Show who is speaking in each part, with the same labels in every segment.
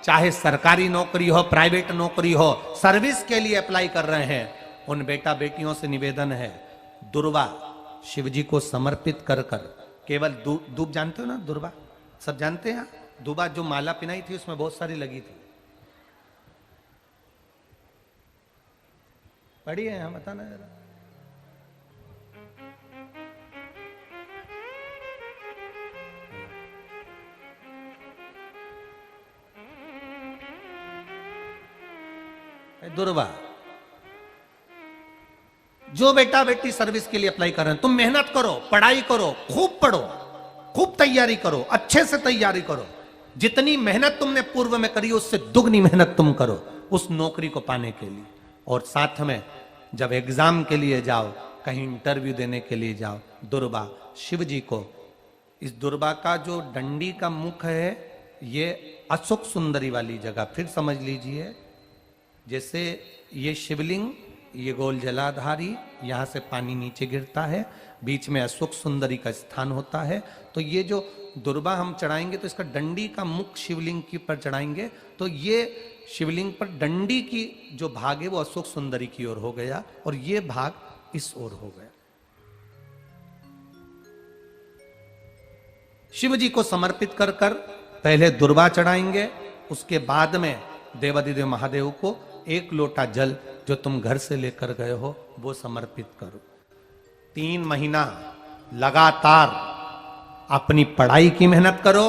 Speaker 1: चाहे सरकारी नौकरी हो, प्राइवेट नौकरी हो, सर्विस के लिए अप्लाई कर रहे हैं, उन बेटा बेटियों से निवेदन है, दुर्वा शिव जी को समर्पित कर कर केवल दूब जानते हो ना, दुर्वा सब जानते हैं। दुबा जो माला पिनाई थी उसमें बहुत सारी लगी थी, पढ़ी है यहां, बताना जरा। दुर्वा जो बेटा बेटी सर्विस के लिए अप्लाई कर रहे हैं, तुम मेहनत करो, पढ़ाई करो, खूब पढ़ो, खूब तैयारी करो, अच्छे से तैयारी करो। जितनी मेहनत तुमने पूर्व में करी उससे दुगनी मेहनत तुम करो उस नौकरी को पाने के लिए। और साथ में जब एग्जाम के लिए जाओ, कहीं इंटरव्यू देने के लिए जाओ, दुर्वा शिव जी को, इस दुर्वा का जो डंडी का मुख है ये अशोक सुंदरी वाली जगह, फिर समझ लीजिए जैसे ये शिवलिंग, ये गोल जलाधारी, यहां से पानी नीचे गिरता है, बीच में अशोक सुंदरी का स्थान होता है। तो ये जो दुर्वा हम चढ़ाएंगे तो इसका डंडी का मुख शिवलिंग की पर चढ़ाएंगे तो ये शिवलिंग पर डंडी की जो भाग है वो अशोक सुंदरी की ओर हो गया और ये भाग इस ओर हो गया। शिव जी को समर्पित कर कर पहले दुर्वा चढ़ाएंगे, उसके बाद में देवादिदेव महादेव को एक लोटा जल जो तुम घर से लेकर गए हो वो समर्पित करो। 3 महीना लगातार अपनी पढ़ाई की मेहनत करो,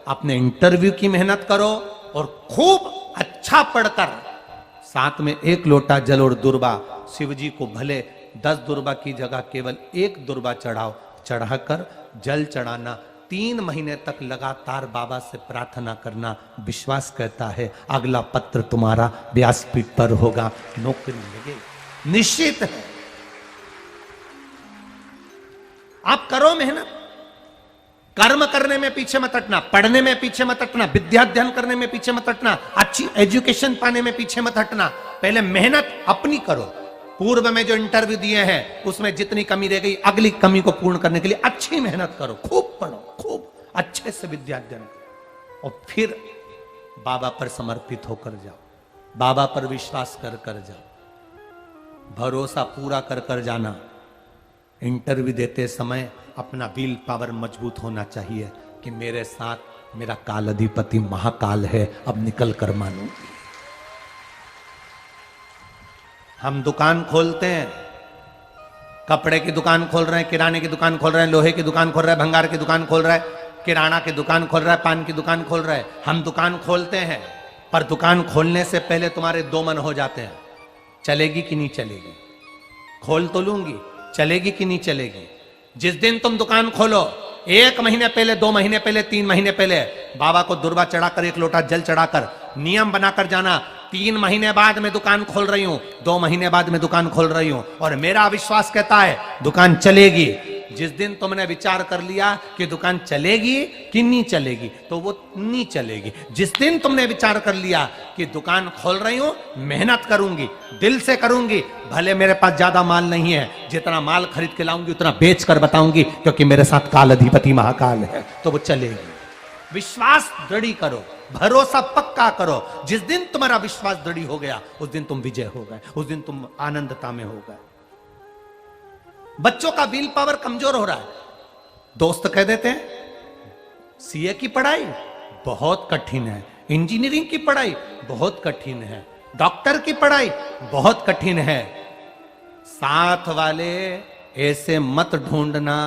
Speaker 1: अपने इंटरव्यू की मेहनत करो और खूब अच्छा पढ़कर साथ में एक लोटा जल और दुर्वा, शिव जी को भले 10 दुर्वा की जगह केवल 1 दुर्वा चढ़ाओ, चढ़ाकर जल चढ़ाना, 3 महीने तक लगातार बाबा से प्रार्थना करना। विश्वास कहता है अगला पत्र तुम्हारा व्यासपीठ पर होगा, नौकरी लगेगी, निश्चित है। आप करो मेहनत, कर्म करने में पीछे मत हटना, पढ़ने में पीछे मत हटना, विद्या अध्ययन करने में पीछे मत हटना, अच्छी एजुकेशन पाने में पीछे मत हटना। पहले मेहनत अपनी करो। पूर्व में जो इंटरव्यू दिए हैं उसमें जितनी कमी रह गई, अगली कमी को पूर्ण करने के लिए अच्छी मेहनत करो, खूब पढ़ो, खूब अच्छे से विद्या अध्ययन करो और फिर बाबा पर समर्पित होकर जाओ, बाबा पर विश्वास कर कर जाओ, भरोसा पूरा कर कर जाना। इंटरव्यू देते समय अपना विल पावर मजबूत होना चाहिए कि मेरे साथ मेरा काल अधिपति महाकाल है, अब निकल कर मानूंगी। हम दुकान खोलते हैं, कपड़े की दुकान खोल रहे हैं, किराने की दुकान खोल रहे हैं, लोहे की दुकान खोल रहे हैं, भंगार की दुकान खोल रहा है, किराना की दुकान खोल रहा है, पान की दुकान खोल रहा है। हम दुकान खोलते हैं पर दुकान खोलने से पहले तुम्हारे 2 मन हो जाते हैं, चलेगी कि नहीं चलेगी, खोल तो लूंगी, चलेगी कि नहीं चलेगी। जिस दिन तुम दुकान खोलो 1 महीने पहले, 2 महीने पहले, 3 महीने पहले बाबा को दुर्वा चढ़ाकर 1 लोटा जल चढ़ाकर नियम बनाकर जाना, 3 महीने बाद मैं दुकान खोल रही हूं, 2 महीने बाद मैं दुकान खोल रही हूं और मेरा विश्वास कहता है दुकान चलेगी। जिस दिन तुमने विचार कर लिया कि दुकान चलेगी कि नहीं चलेगी तो वो नहीं चलेगी। जिस दिन तुमने विचार कर लिया कि दुकान खोल रही हूं, मेहनत करूंगी, दिल से करूंगी, भले मेरे पास ज्यादा माल नहीं है, जितना माल खरीद के लाऊंगी उतना बेच कर बताऊंगी क्योंकि मेरे साथ काल अधिपति महाकाल है, तो वो चलेगी। विश्वास दृढ़ करो, भरोसा पक्का करो। जिस दिन तुम्हारा विश्वास दृढ़ हो गया उस दिन तुम विजय हो गए, उस दिन तुम आनंदता में हो गए। बच्चों का विल पावर कमजोर हो रहा है, दोस्त कह देते हैं सीए की पढ़ाई बहुत कठिन है, इंजीनियरिंग की पढ़ाई बहुत कठिन है, डॉक्टर की पढ़ाई बहुत कठिन है। साथ वाले ऐसे मत ढूंढना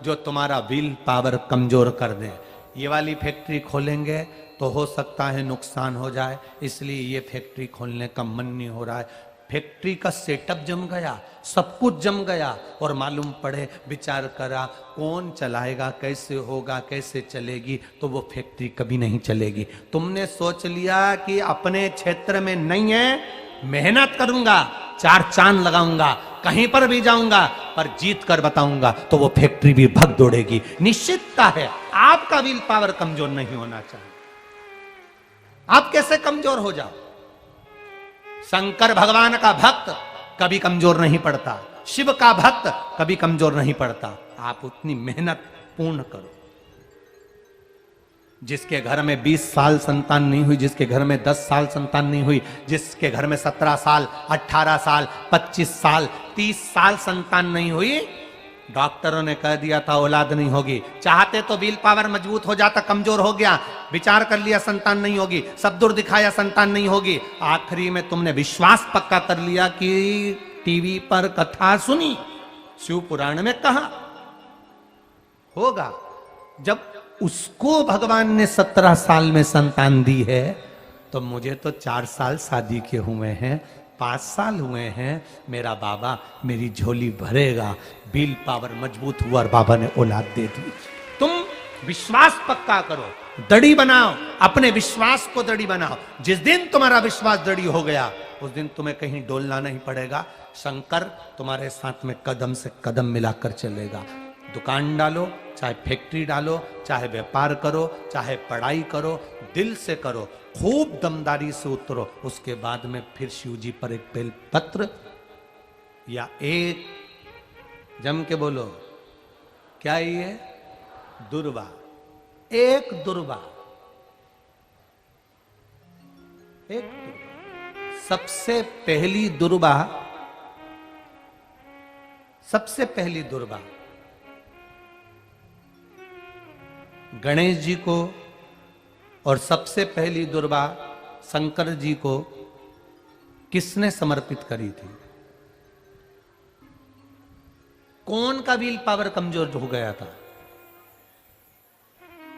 Speaker 1: जो तुम्हारा विल पावर कमजोर कर दे। ये वाली फैक्ट्री खोलेंगे तो हो सकता है नुकसान हो जाए, इसलिए ये फैक्ट्री खोलने का मन नहीं हो रहा है। फैक्ट्री का सेटअप जम गया, सब कुछ जम गया और मालूम पड़े, विचार करा कौन चलाएगा, कैसे होगा, कैसे चलेगी, तो वो फैक्ट्री कभी नहीं चलेगी। तुमने सोच लिया कि अपने क्षेत्र में नहीं है, मेहनत करूंगा, 4 चांद लगाऊंगा, कहीं पर भी जाऊंगा पर जीत कर बताऊंगा, तो वो फैक्ट्री भी भग दौड़ेगी। निश्चितता है आपका विल पावर कमजोर नहीं होना चाहिए। आप कैसे कमजोर हो जाओ? शंकर भगवान का भक्त कभी कमजोर नहीं पड़ता, शिव का भक्त कभी कमजोर नहीं पड़ता। आप उतनी मेहनत पूर्ण करो। जिसके घर में 20 साल संतान नहीं हुई, जिसके घर में 10 साल संतान नहीं हुई, जिसके घर में 17 साल, 18 साल, 25 साल, 30 साल संतान नहीं हुई, डॉक्टरों ने कह दिया था औलाद नहीं होगी। चाहते तो विल पावर मजबूत हो जाता, कमजोर हो गया, विचार कर लिया संतान नहीं होगी, सब दूर दिखाया संतान नहीं होगी, आखिरी में तुमने विश्वास पक्का कर लिया कि टीवी पर कथा सुनी, शिव पुराण में कहा होगा। जब उसको भगवान ने 17 साल में संतान दी है, तो मुझे तो 4 साल शादी के हुए हैं, 5 साल हुए हैं, मेरा बाबा मेरी झोली भरेगा। बिल पावर मजबूत हुआ और बाबा ने औलाद दे दी। तुम विश्वास पक्का करो, दड़ी बनाओ, अपने विश्वास को दड़ी बनाओ। जिस दिन तुम्हारा विश्वास दड़ी हो गया, उस दिन तुम्हें कहीं डोलना नहीं पड़ेगा। शंकर तुम्हारे साथ में कदम से कदम मिलाकर चलेगा। दुकान डालो, चाहे फैक्ट्री डालो, चाहे व्यापार करो, चाहे पढ़ाई करो, दिल से करो, खूब दमदारी से उतरो। उसके बाद में फिर शिव जी पर एक बेल पत्र या एक, जम के बोलो, क्या ये दुर्वा, एक दुर्वा, एक दुर्वा। सबसे पहली दुर्वा, सबसे पहली दुर्वा गणेश जी को, और सबसे पहली दुर्वा शंकर जी को किसने समर्पित करी थी? कौन का विल पावर कमजोर हो गया था?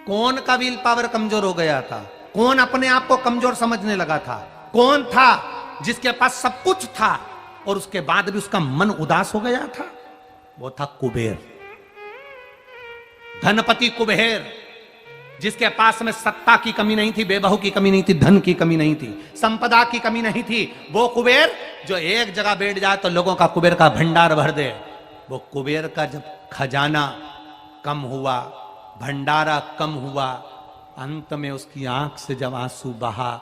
Speaker 1: कौन का विल पावर कमजोर हो गया था? कौन अपने आप को कमजोर समझने लगा था? कौन था जिसके पास सब कुछ था और उसके बाद भी उसका मन उदास हो गया था? वो था कुबेर, धनपति कुबेर, जिसके पास में सत्ता की कमी नहीं थी, बेबहू की कमी नहीं थी, धन की कमी नहीं थी, संपदा की कमी नहीं थी। वो कुबेर जो एक जगह बैठ जाए तो लोगों का कुबेर का भंडार भर दे। वो कुबेर का जब खजाना कम हुआ, भंडारा कम हुआ, अंत में उसकी आंख से जब आंसू बहा,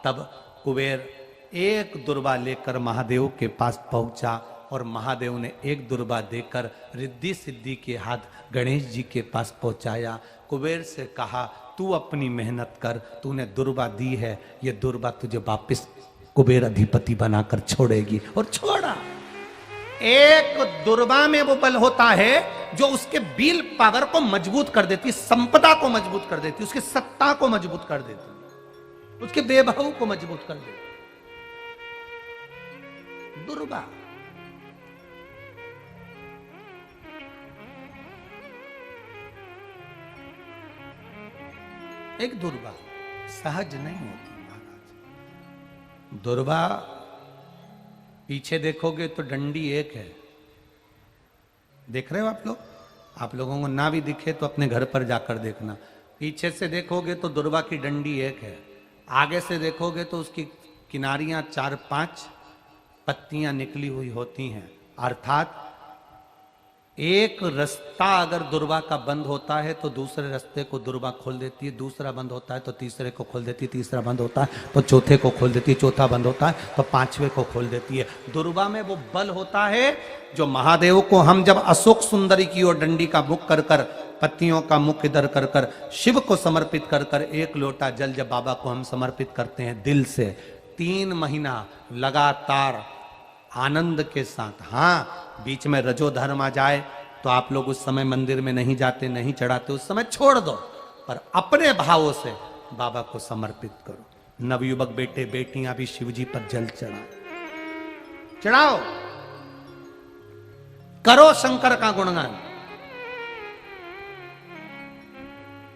Speaker 1: तब कुबेर एक दुर्वा लेकर महादेव के पास पहुंचा और महादेव ने एक दुर्वा देकर रिद्धि सिद्धि के हाथ गणेश जी के पास पहुंचाया। कुबेर से कहा, तू अपनी मेहनत कर, तूने दुर्वा दी है, ये दुर्वा तुझे वापिस कुबेर अधिपति बनाकर छोड़ेगी। और छोड़ा। एक दुर्वा में वो बल होता है जो उसके विल पावर को मजबूत कर देती, संपदा को मजबूत कर देती, उसकी सत्ता को मजबूत कर देती, उसके बेबहू को मजबूत कर देती। दुर्वा। एक दुर्वा सहज नहीं होती महाराज। दुर्वा पीछे देखोगे तो डंडी एक है, देख रहे हो आप लोग? आप लोगों को ना भी दिखे तो अपने घर पर जाकर देखना। पीछे से देखोगे तो दुर्वा की डंडी एक है, आगे से देखोगे तो उसकी किनारियां 4-5 पत्तियां निकली हुई होती हैं। अर्थात एक रास्ता अगर दुर्वा का बंद होता है तो दूसरे रास्ते को दुर्वा खोल देती है, दूसरा बंद होता है तो तीसरे को खोल देती है, तीसरा बंद होता है तो चौथे को खोल देती है, चौथा बंद होता है तो 5वें को खोल देती है। दुर्वा में वो बल होता है जो महादेव को हम जब अशोक सुंदरी की ओर डंडी का मुख कर कर, पत्तियों का मुख इधर कर कर शिव को समर्पित कर कर, एक लोटा जल जब बाबा को हम समर्पित करते हैं दिल से, 3 महीना लगातार आनंद के साथ, हाँ बीच में रजो धर्म आ जाए तो आप लोग उस समय मंदिर में नहीं जाते, नहीं चढ़ाते, उस समय छोड़ दो, पर अपने भावों से बाबा को समर्पित करो। नवयुवक बेटे बेटियां भी शिवजी पर जल चढ़ाओ, करो शंकर का गुणगान।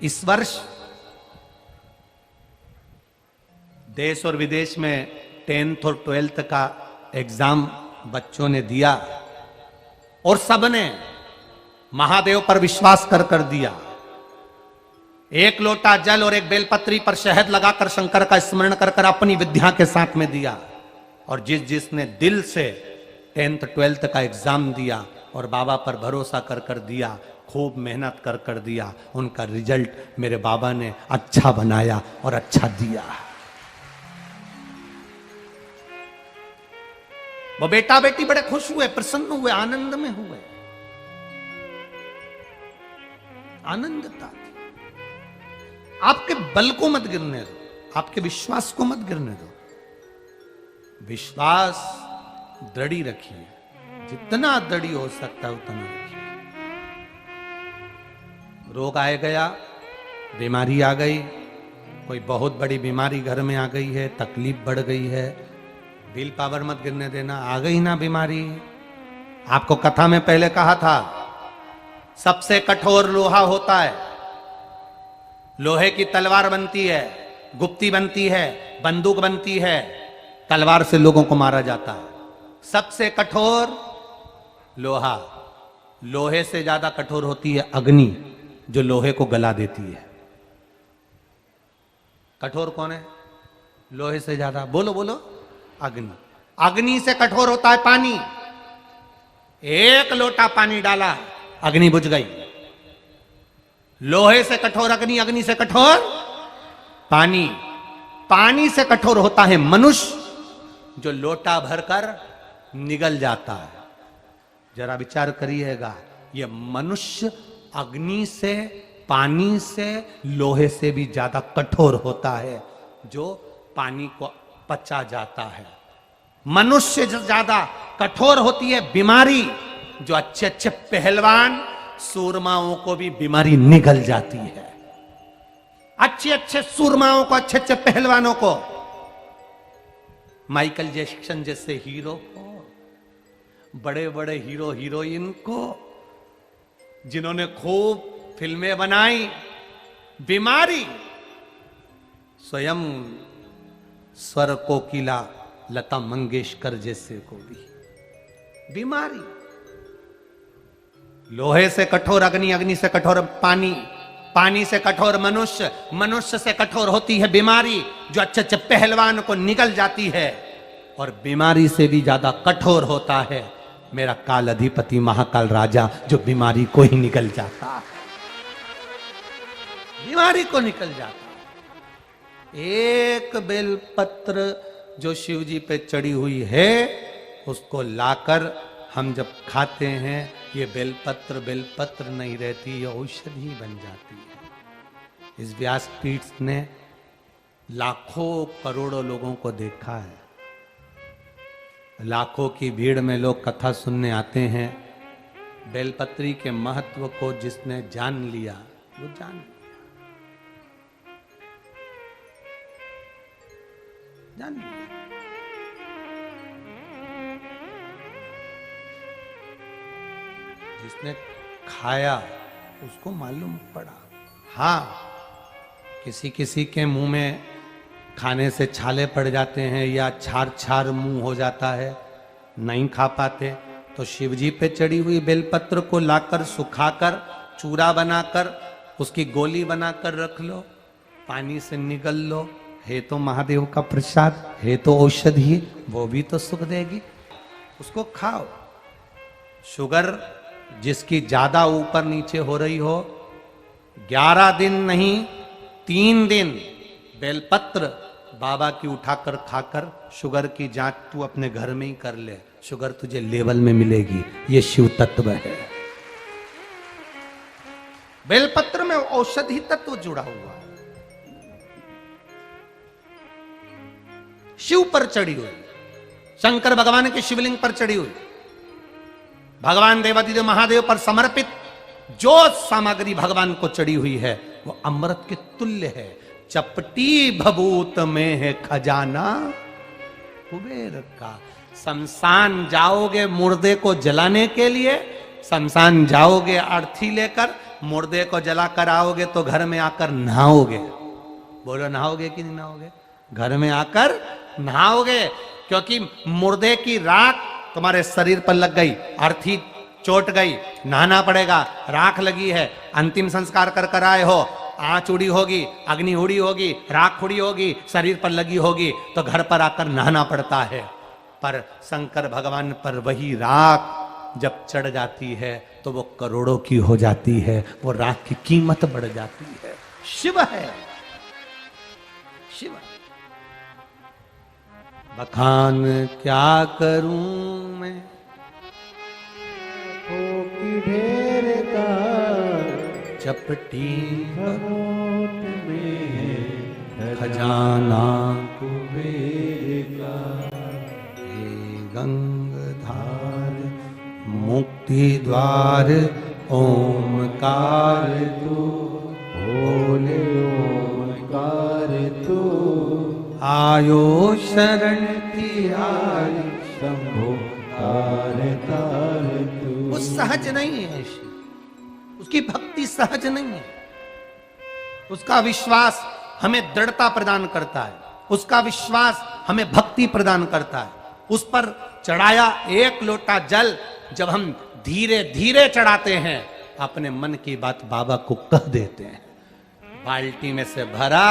Speaker 1: इस वर्ष देश और विदेश में 10th और 12th का एग्जाम बच्चों ने दिया और सबने महादेव पर विश्वास कर दिया। एक लोटा जल और एक बेलपत्री पर शहद लगाकर शंकर का स्मरण कर अपनी विद्या के साथ में दिया। और जिसने दिल से 10th 12th का एग्जाम दिया और बाबा पर भरोसा कर दिया, खूब मेहनत कर दिया, उनका रिजल्ट मेरे बाबा ने अच्छा बनाया और अच्छा दिया। वो बेटा बेटी बड़े खुश हुए, प्रसन्न हुए, आनंद में हुए, आनंदता थी। आपके बल को मत गिरने दो, आपके विश्वास को मत गिरने दो। विश्वास दृढ़ी रखिए, जितना दृढ़ी हो सकता है उतना रखिए। रोग आए गया, बीमारी आ गई, कोई बहुत बड़ी बीमारी घर में आ गई है, तकलीफ बढ़ गई है, विल पावर मत गिरने देना। आ गई ना बीमारी, आपको कथा में पहले कहा था, सबसे कठोर लोहा होता है, लोहे की तलवार बनती है, गुप्ती बनती है, बंदूक बनती है, तलवार से लोगों को मारा जाता है। सबसे कठोर लोहा, लोहे से ज्यादा कठोर होती है अग्नि, जो लोहे को गला देती है। कठोर कौन है लोहे से ज्यादा? बोलो बोलो, अग्नि। अग्नि से कठोर होता है पानी। एक लोटा पानी डाला, अग्नि बुझ गई। लोहे से कठोर अग्नि, अग्नि से कठोर पानी। पानी से कठोर होता है मनुष्य, जो लोटा भरकर निगल जाता है। जरा विचार करिएगा, यह मनुष्य अग्नि से, पानी से, लोहे से भी ज्यादा कठोर होता है, जो पानी को पचा जाता है। मनुष्य से ज्यादा कठोर होती है बीमारी, जो अच्छे अच्छे पहलवान सूरमाओं को भी बीमारी निगल जाती है। अच्छे अच्छे सूरमाओं को, अच्छे अच्छे पहलवानों को, माइकल जैक्सन जैसे हीरो को, बड़े बड़े हीरो हीरोइन को, जिन्होंने खूब फिल्में बनाई, बीमारी। स्वयं स्वर कोकिला लता मंगेशकर जैसे को भी बीमारी। लोहे से कठोर अग्नि, अग्नि से कठोर पानी, पानी से कठोर मनुष्य, मनुष्य से कठोर होती है बीमारी, जो अच्छे अच्छे पहलवान को निगल जाती है। और बीमारी से भी ज्यादा कठोर होता है मेरा काल अधिपति महाकाल राजा, जो बीमारी को ही निगल जाता है, बीमारी को निकल जाता है। एक बेलपत्र जो शिव जी पे चढ़ी हुई है, उसको लाकर हम जब खाते हैं, ये बेलपत्र बेलपत्र नहीं रहती, ये औषधि बन जाती है। इस व्यासपीठ ने लाखों करोड़ों लोगों को देखा है। लाखों की भीड़ में लोग कथा सुनने आते हैं। बेलपत्री के महत्व को जिसने जान लिया, वो जान लिया, जान लिया। जिसने खाया उसको मालूम पड़ा। हाँ, किसी किसी के मुंह में खाने से छाले पड़ जाते हैं, या छार छार मुंह हो जाता है, नहीं खा पाते, तो शिवजी पे चढ़ी हुई बेलपत्र को लाकर सुखाकर चूरा बनाकर उसकी गोली बनाकर रख लो, पानी से निगल लो। है तो महादेव का प्रसाद, है तो औषधि, वो भी तो सुख देगी, उसको खाओ। शुगर जिसकी ज्यादा ऊपर नीचे हो रही हो, 11 दिन नहीं 3 दिन बेलपत्र बाबा की उठाकर खाकर शुगर की जांच तू अपने घर में ही कर ले, शुगर तुझे लेवल में मिलेगी। ये शिव तत्व है। बेलपत्र में औषधि तत्व जुड़ा हुआ है। शिव पर चढ़ी हुई, शंकर भगवान के शिवलिंग पर चढ़ी हुई, भगवान देवादिदेव महादेव पर समर्पित जो सामग्री भगवान को चढ़ी हुई है, वो अमृत के तुल्य है। चपटी भभूत में है खजाना कुबेर का। शमशान जाओगे मुर्दे को जलाने के लिए, शमशान जाओगे अर्थी लेकर, मुर्दे को जलाकर आओगे तो घर में आकर नहाओगे। बोलो नहाओगे कि नहीं नहाओगे? घर में आकर नहाओगे, क्योंकि मुर्दे की राख तुम्हारे शरीर पर लग गई, अर्थी चोट गई, नहाना पड़ेगा। राख लगी है, अंतिम संस्कार कर कर आए हो, आंच उड़ी होगी, अग्नि उड़ी होगी, राख उड़ी होगी, शरीर पर लगी होगी, तो घर पर आकर नहाना पड़ता है। पर शंकर भगवान पर वही राख जब चढ़ जाती है तो वो करोड़ों की हो जाती है, वो राख की कीमत बढ़ जाती है। शिव है, शिव। बखान क्या करूं मैं
Speaker 2: की ढेर का
Speaker 1: चपटी
Speaker 2: भभूत में
Speaker 1: खजाना कुबेर का, हे गंगाधार मुक्ति द्वार ओमकार तू, बोले ओमकार तू, आयो शरण तिहारी शंभो तार तार तू। वो सहज नहीं है शिव, उसकी भक्ति सहज नहीं है। उसका विश्वास हमें दृढ़ता प्रदान करता है, उसका विश्वास हमें भक्ति प्रदान करता है। उस पर चढ़ाया एक लोटा जल जब हम धीरे धीरे चढ़ाते हैं, अपने मन की बात बाबा को कह देते हैं। बाल्टी में से भरा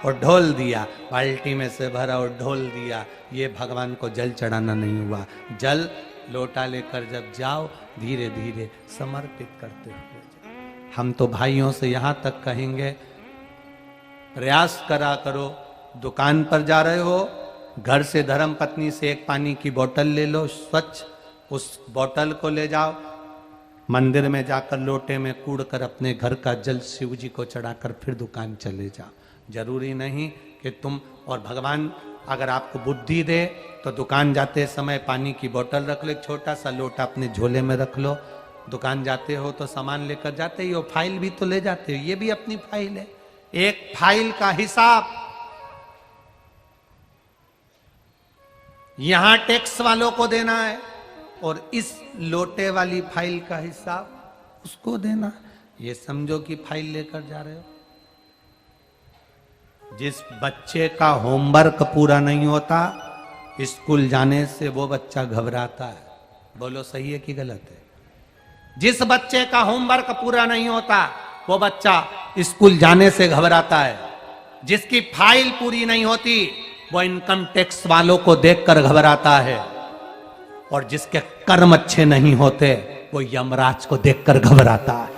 Speaker 1: और ढोल दिया, बाल्टी में से भरा और ढोल दिया, ये भगवान को जल चढ़ाना नहीं हुआ। जल लोटा लेकर जब जाओ, धीरे धीरे समर्पित करते हुए। हम तो भाइयों से यहां तक कहेंगे, प्रयास करा करो, दुकान पर जा रहे हो, घर से धर्म पत्नी से एक पानी की बोतल ले लो स्वच्छ, उस बोतल को ले जाओ, मंदिर में जाकर लोटे में कूड़ कर अपने घर का जल शिव जी को चढ़ाकर फिर दुकान चले जाओ। जरूरी नहीं कि तुम, और भगवान अगर आपको बुद्धि दे तो दुकान जाते समय पानी की बोतल रख लो, एक छोटा सा लोटा अपने झोले में रख लो। दुकान जाते हो तो सामान लेकर जाते ही हो, फाइल भी तो ले जाते हो, ये भी अपनी फाइल है। एक फाइल का हिसाब यहां टैक्स वालों को देना है और इस लोटे वाली फाइल का हिसाब उसको देना। ये समझो कि फाइल लेकर जा रहे हो। जिस बच्चे का होमवर्क पूरा नहीं होता, स्कूल जाने से वो बच्चा घबराता है। बोलो सही है कि गलत है? जिस बच्चे का होमवर्क पूरा नहीं होता, वो बच्चा स्कूल जाने से घबराता है। जिसकी फाइल पूरी नहीं होती, वो इनकम टैक्स वालों को देखकर घबराता है। और जिसके कर्म अच्छे नहीं होते, वो यमराज को देखकर घबराता है।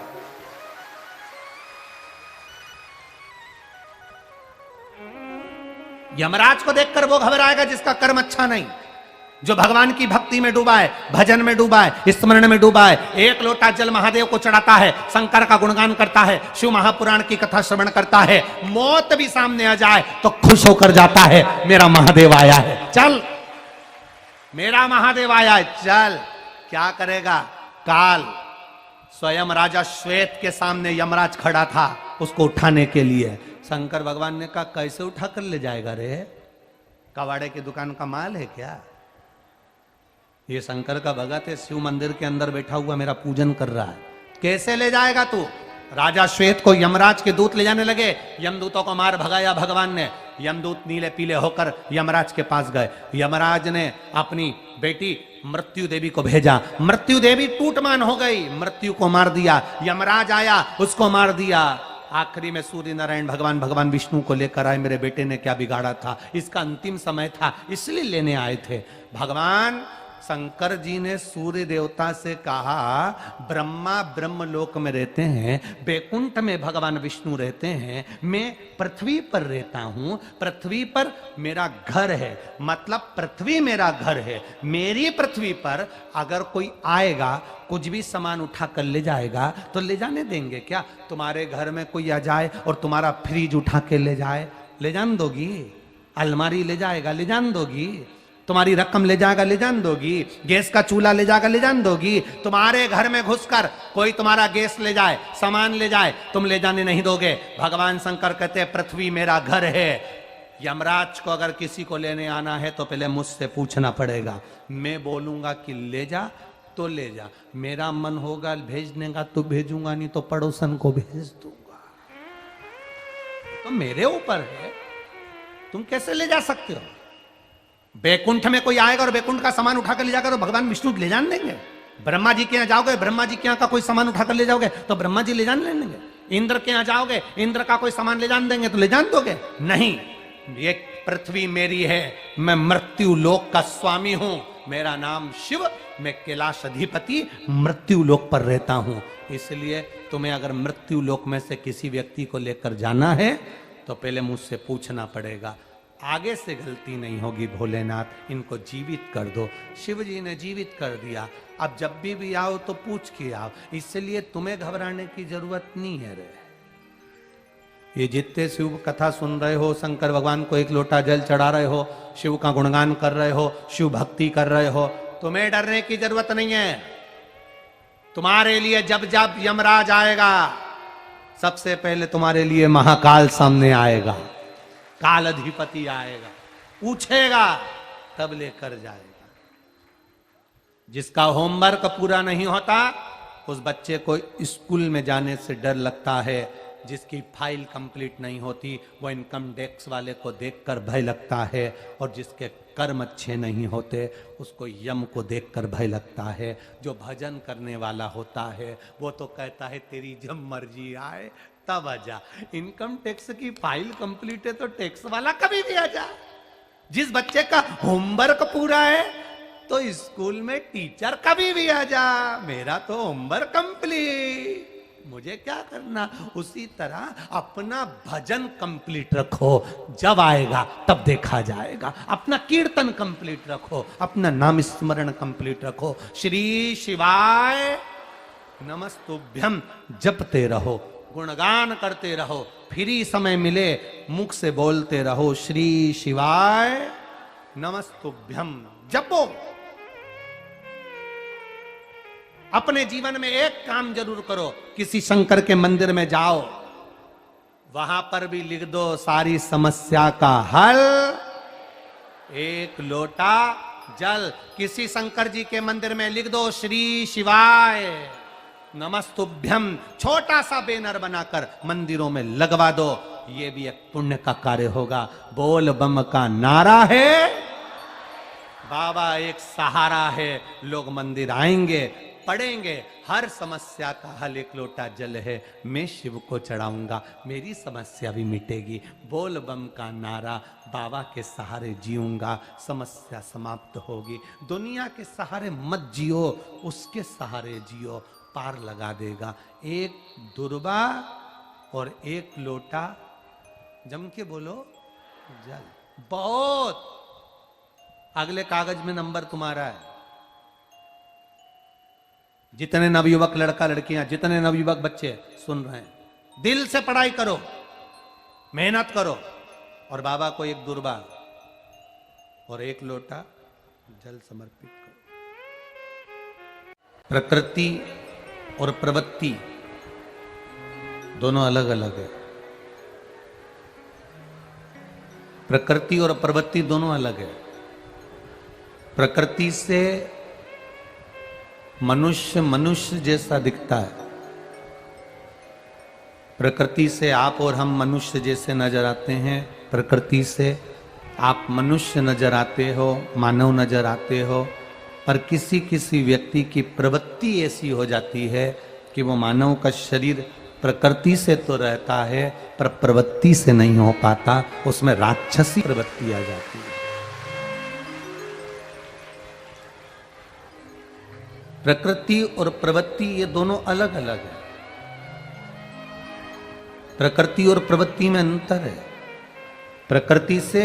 Speaker 1: यमराज को देखकर वो घबराएगा जिसका कर्म अच्छा नहीं, जो भगवान की भक्ति में डूबा है, भजन में डूबा है, स्मरण में डूबा है, एक लोटा जल महादेव को चढ़ाता है, शंकर का गुणगान करता है, शिव महापुराण की कथा श्रवण करता है, मौत भी सामने आ जाए तो खुश होकर जाता है, मेरा महादेव आया है, चल मेरा महादेव आया है, चल। क्या करेगा? काल स्वयं राजा श्वेत के सामने यमराज खड़ा था उसको उठाने के लिए। शंकर भगवान ने कहा, कैसे उठा कर ले जाएगा रे? कबाड़े की दुकान का माल है क्या? ये शंकर का भगत है, शिव मंदिर के अंदर बैठा हुआ मेरा पूजन कर रहा है, कैसे ले जाएगा तू? राजा श्वेत को यमराज के दूत ले जाने लगे, यमदूतों को मार भगाया भगवान ने। यमदूत नीले पीले होकर यमराज के पास गए। यमराज ने अपनी बेटी मृत्यु देवी को भेजा, मृत्यु देवी टूटमान हो गई, मृत्यु को मार दिया। यमराज आया, उसको मार दिया। आखिरी में सूर्य नारायण भगवान विष्णु को लेकर आए। मेरे बेटे ने क्या बिगाड़ा था, इसका अंतिम समय था, इसलिए लेने आए थे। भगवान शंकर जी ने सूर्य देवता से कहा, ब्रह्मा ब्रह्म लोक में रहते हैं, बैकुंठ में भगवान विष्णु रहते हैं, मैं पृथ्वी पर रहता हूं, पृथ्वी पर मेरा घर है, मतलब पृथ्वी मेरा घर है। मेरी पृथ्वी पर अगर कोई आएगा, कुछ भी सामान उठा कर ले जाएगा तो ले जाने देंगे क्या? तुम्हारे घर में कोई आ जाए और तुम्हारा फ्रिज उठा के ले जाए, ले जान दोगी? अलमारी ले जाएगा, ले जान दोगी? तुम्हारी रकम ले जाएगा, ले जान दोगी? गैस का चूल्हा ले जाएगा, ले जान दोगी? तुम्हारे घर में घुसकर कोई तुम्हारा गैस ले जाए, सामान ले जाए, तुम ले जाने नहीं दोगे। भगवान शंकर कहते हैं, पृथ्वी मेरा घर है। यमराज को अगर किसी को लेने आना है तो पहले मुझसे पूछना पड़ेगा। मैं बोलूंगा कि ले जा तो ले जा, मेरा मन होगा भेजने का तो भेजूंगा, नहीं तो पड़ोसन को भेज दूंगा। तो मेरे ऊपर है, तुम कैसे ले जा सकते हो? बैकुंठ में कोई आएगा और बैकुंठ का सामान उठाकर ले जाकर तो भगवान विष्णु ले जान देंगे। ब्रह्मा जी के यहाँ जाओगे, ब्रह्मा जी के यहाँ का कोई सामान उठाकर ले जाओगे तो ब्रह्मा जी ले जान लेंगे। इंद्र के यहाँ जाओगे, इंद्र का कोई सामान ले जान देंगे तो ले जान दोगे? नहीं, ये पृथ्वी मेरी है, मैं मृत्यु लोक का स्वामी हूं, मेरा नाम शिव, मैं कैलाश अधिपति मृत्यु लोक पर रहता हूं। इसलिए तुम्हें अगर मृत्यु लोक में से किसी व्यक्ति को लेकर जाना है तो पहले मुझसे पूछना पड़ेगा। आगे से गलती नहीं होगी। भोलेनाथ, इनको जीवित कर दो। शिव जी ने जीवित कर दिया। अब जब भी आओ तो पूछ के आओ, इसलिए तुम्हें घबराने की जरूरत नहीं है रे। ये जितने शिव कथा सुन रहे हो, शंकर भगवान को एक लोटा जल चढ़ा रहे हो, शिव का गुणगान कर रहे हो, शिव भक्ति कर रहे हो, तुम्हें डरने की जरूरत नहीं है। तुम्हारे लिए जब जब यमराज आएगा, सबसे पहले तुम्हारे लिए महाकाल सामने आएगा, काल अधिपति आएगा, पूछेगा, तब लेकर जाएगा। जिसका होमवर्क पूरा नहीं होता उस बच्चे को स्कूल में जाने से डर लगता है। जिसकी फाइल कंप्लीट नहीं होती वो इनकम टैक्स वाले को देखकर भय लगता है, और जिसके कर्म अच्छे नहीं होते उसको यम को देखकर भय लगता है। जो भजन करने वाला होता है वो तो कहता है तेरी जब मर्जी आए तब आ जा। इनकम टैक्स की फाइल कंप्लीट है तो टैक्स वाला कभी भी आ जा। जिस बच्चे का होमवर्क पूरा है तो स्कूल में टीचर कभी भी आ जा, मेरा तो होमवर्क कंप्लीट, मुझे क्या करना। उसी तरह अपना भजन कंप्लीट रखो, जब आएगा तब देखा जाएगा। अपना कीर्तन कंप्लीट रखो, अपना नाम स्मरण कंप्लीट रखो। श्री शिवाय नमस्तुभ्यम जपते रहो, गुणगान करते रहो, फ्री समय मिले मुख से बोलते रहो श्री शिवाय नमस्तुभ्यम जपो। अपने जीवन में एक काम जरूर करो, किसी शंकर के मंदिर में जाओ, वहां पर भी लिख दो सारी समस्या का हल, एक लोटा जल। किसी शंकर जी के मंदिर में लिख दो श्री शिवाय नमस्तुभ्यम, छोटा सा बैनर बनाकर मंदिरों में लगवा दो, ये भी एक पुण्य का कार्य होगा। बोल बम का नारा है, बाबा एक सहारा है, लोग मंदिर आएंगे, पढ़ेंगे, हर समस्या का हल एक लोटा जल है, मैं शिव को चढ़ाऊंगा, मेरी समस्या भी मिटेगी। बोल बम का नारा, बाबा के सहारे जीऊंगा, समस्या समाप्त होगी। दुनिया के सहारे मत जियो, उसके सहारे जियो, पार लगा देगा। एक दुर्बा और एक लोटा, जम के बोलो जल, बहुत। अगले कागज में नंबर तुम्हारा है। जितने नवयुवक लड़का लड़कियां, जितने नवयुवक बच्चे सुन रहे हैं, दिल से पढ़ाई करो, मेहनत करो, और बाबा को एक दुर्बा और एक लोटा जल समर्पित करो। प्रकृति और प्रवृत्ति दोनों अलग अलग है। प्रकृति और प्रवृत्ति दोनों अलग है। प्रकृति से मनुष्य मनुष्य जैसा दिखता है, प्रकृति से आप और हम मनुष्य जैसे नजर आते हैं, प्रकृति से आप मनुष्य नजर आते हो, मानव नजर आते हो, पर किसी किसी व्यक्ति की प्रवृत्ति ऐसी हो जाती है कि वो मानव का शरीर प्रकृति से तो रहता है पर प्रवृत्ति से नहीं हो पाता, उसमें राक्षसी प्रवृत्ति आ जाती है। प्रकृति और प्रवृत्ति ये दोनों अलग अलग है। प्रकृति और प्रवृत्ति में अंतर है। प्रकृति से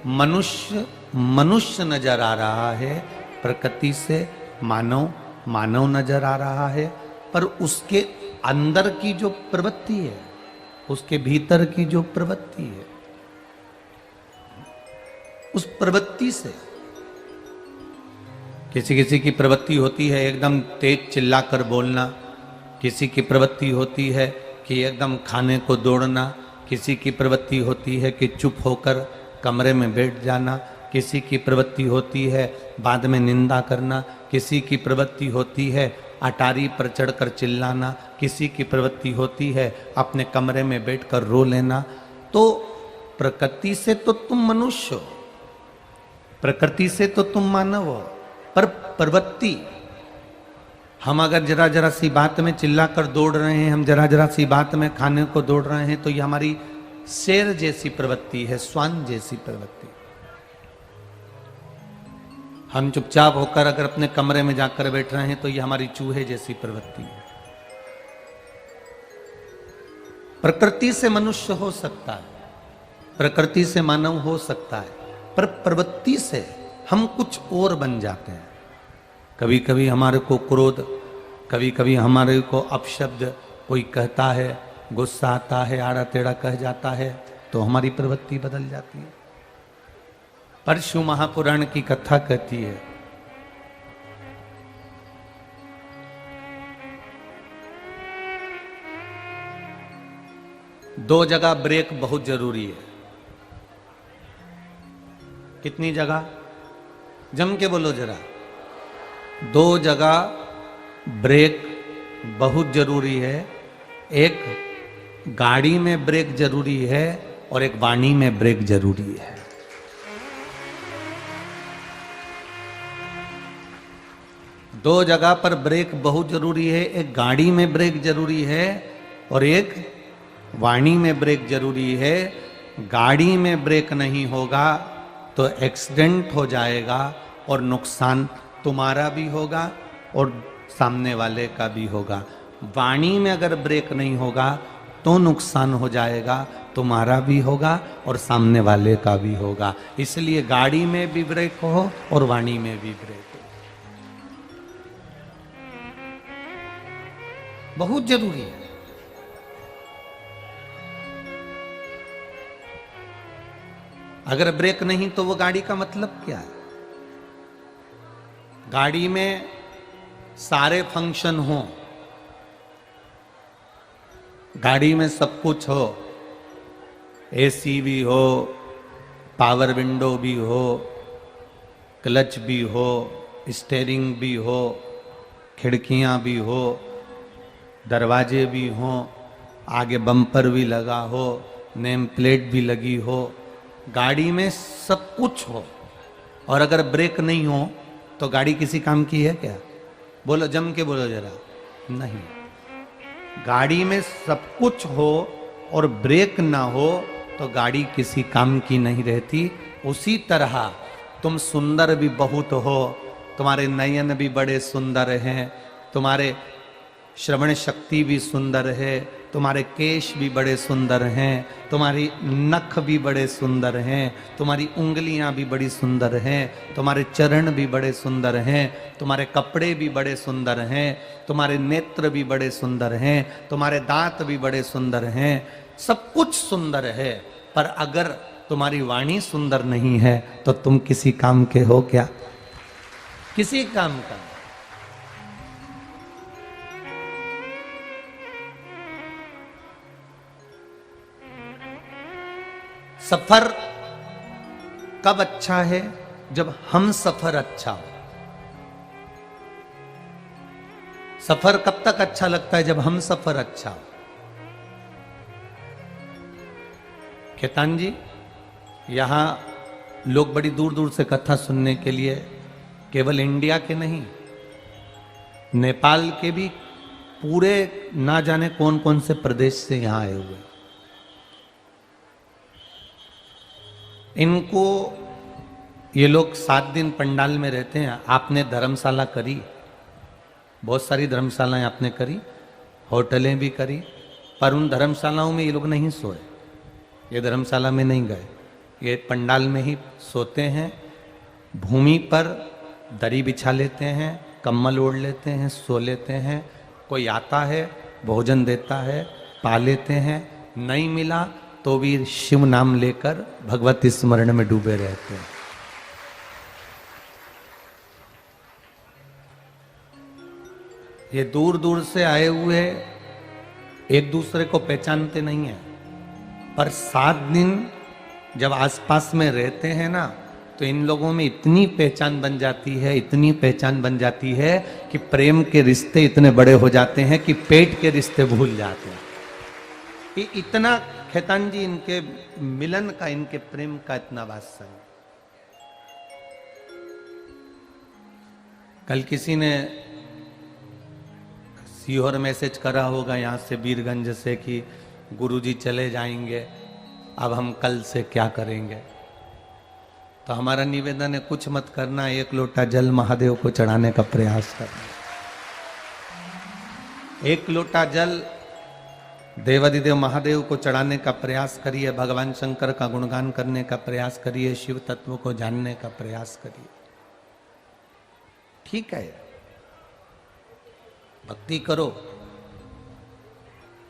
Speaker 1: मनुष्य मनुष्य नजर आ रहा है, प्रकृति से मानव मानव नजर आ रहा है, पर उसके अंदर की जो प्रवृत्ति है, उसके भीतर की जो प्रवृत्ति है, उस प्रवृत्ति से किसी किसी की प्रवृत्ति होती है एकदम तेज चिल्लाकर बोलना, किसी की प्रवृत्ति होती है कि एकदम खाने को दौड़ना, किसी की प्रवृत्ति होती है कि चुप होकर कमरे में बैठ जाना, किसी की प्रवृत्ति होती है बाद में निंदा करना, किसी की प्रवृत्ति होती है अटारी पर चढ़कर चिल्लाना, किसी की प्रवृत्ति होती है अपने कमरे में बैठकर रो लेना। तो प्रकृति से तो तुम मनुष्य हो, प्रकृति से तो तुम मानव हो, पर प्रवृत्ति, हम अगर जरा जरा सी बात में चिल्ला कर दौड़ रहे हैं, हम जरा जरा सी बात में खाने को दौड़ रहे हैं, तो ये हमारी शेर जैसी प्रवृत्ति है, श्वान जैसी प्रवृत्ति। हम चुपचाप होकर अगर अपने कमरे में जाकर बैठ रहे हैं तो ये हमारी चूहे जैसी प्रवृत्ति है। प्रकृति से मनुष्य हो सकता है, प्रकृति से मानव हो सकता है, पर प्रवृत्ति से हम कुछ और बन जाते हैं। कभी कभी हमारे को क्रोध, कभी कभी हमारे को अपशब्द कोई कहता है, गुस्सा आता है, आड़ा टेढ़ा कह जाता है, तो हमारी प्रवृत्ति बदल जाती है। परशु महापुराण की कथा कहती है, दो जगह ब्रेक बहुत जरूरी है। कितनी जगह? जम के बोलो जरा। दो जगह ब्रेक बहुत जरूरी है। एक गाड़ी में ब्रेक जरूरी है और एक वाणी में ब्रेक जरूरी है। दो जगह पर ब्रेक बहुत जरूरी है। एक गाड़ी में ब्रेक जरूरी है और एक वाणी में ब्रेक जरूरी है। गाड़ी में ब्रेक नहीं होगा तो एक्सीडेंट हो जाएगा और नुकसान तुम्हारा भी होगा और सामने वाले का भी होगा। वाणी में अगर ब्रेक नहीं होगा तो नुकसान हो जाएगा, तुम्हारा भी होगा और सामने वाले का भी होगा। इसलिए गाड़ी में भी ब्रेक हो और वाणी में भी ब्रेक हो, बहुत जरूरी है। अगर ब्रेक नहीं तो वो गाड़ी का मतलब क्या है? गाड़ी में सारे फंक्शन हो, गाड़ी में सब कुछ हो, एसी भी हो, पावर विंडो भी हो, क्लच भी हो, स्टीयरिंग भी हो, खिड़कियां भी हो, दरवाजे भी हो, आगे बम्पर भी लगा हो, नेम प्लेट भी लगी हो, गाड़ी में सब कुछ हो और अगर ब्रेक नहीं हो तो गाड़ी किसी काम की है क्या? बोलो, जम के बोलो जरा। नहीं। गाड़ी में सब कुछ हो और ब्रेक ना हो तो गाड़ी किसी काम की नहीं रहती। उसी तरह तुम सुंदर भी बहुत हो, तुम्हारे नयन भी बड़े सुंदर हैं, तुम्हारे श्रवण शक्ति भी सुंदर है, तुम्हारे केश भी बड़े सुंदर हैं, तुम्हारी नख भी बड़े सुंदर हैं, तुम्हारी उंगलियां भी बड़ी सुंदर हैं, तुम्हारे चरण भी बड़े सुंदर हैं, तुम्हारे कपड़े भी बड़े सुंदर हैं, तुम्हारे नेत्र भी बड़े सुंदर हैं, तुम्हारे दांत भी बड़े सुंदर हैं, सब कुछ सुंदर है। पर अगर तुम्हारी वाणी सुंदर नहीं है तो तुम किसी काम के हो क्या? किसी काम का। सफर कब अच्छा है? जब हम सफर अच्छा हो। सफर कब तक अच्छा लगता है? जब हम सफर अच्छा हो। खेतान जी, यहां लोग बड़ी दूर दूर से कथा सुनने के लिए, केवल इंडिया के नहीं, नेपाल के भी पूरे ना जाने कौन कौन से प्रदेश से यहां आए हुए। इनको ये लोग 7 दिन पंडाल में रहते हैं। आपने धर्मशाला करी, बहुत सारी धर्मशालाएं आपने करी, होटलें भी करी, पर उन धर्मशालाओं में ये लोग नहीं सोए। ये धर्मशाला में नहीं गए, ये पंडाल में ही सोते हैं। भूमि पर दरी बिछा लेते हैं, कम्बल ओढ़ लेते हैं, सो लेते हैं। कोई आता है, भोजन देता है, पा लेते हैं। नहीं मिला तो भी शिव नाम लेकर भगवती स्मरण में डूबे रहते हैं। ये दूर दूर से आए हुए एक दूसरे को पहचानते नहीं है, पर 7 दिन जब आसपास में रहते हैं ना, तो इन लोगों में इतनी पहचान बन जाती है, इतनी पहचान बन जाती है कि प्रेम के रिश्ते इतने बड़े हो जाते हैं कि पेट के रिश्ते भूल जाते हैं। कि इतना खेतान जी, इनके मिलन का, इनके प्रेम का इतना वात्सल्य। कल किसी ने सीहोर मैसेज करा होगा यहाँ से बीरगंज से कि गुरुजी चले जाएंगे, अब हम कल से क्या करेंगे। तो हमारा निवेदन है, कुछ मत करना, 1 लोटा जल महादेव को चढ़ाने का प्रयास करना। 1 लोटा जल देवादिदेव महादेव को चढ़ाने का प्रयास करिए, भगवान शंकर का गुणगान करने का प्रयास करिए, शिव तत्व को जानने का प्रयास करिए। ठीक है, भक्ति करो,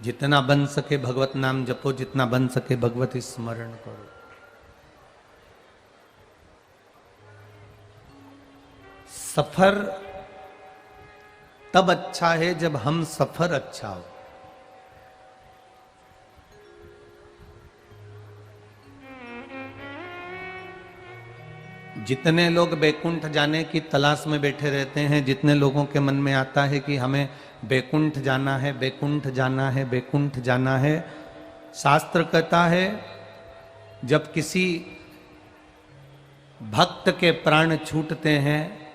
Speaker 1: जितना बन सके भगवत नाम जपो, जितना बन सके भगवत स्मरण करो। सफर तब अच्छा है जब हम सफर अच्छा हो। जितने लोग बैकुंठ जाने की तलाश में बैठे रहते हैं, जितने लोगों के मन में आता है कि हमें बैकुंठ जाना है, बैकुंठ जाना है, बैकुंठ जाना है, शास्त्र कहता है जब किसी भक्त के प्राण छूटते हैं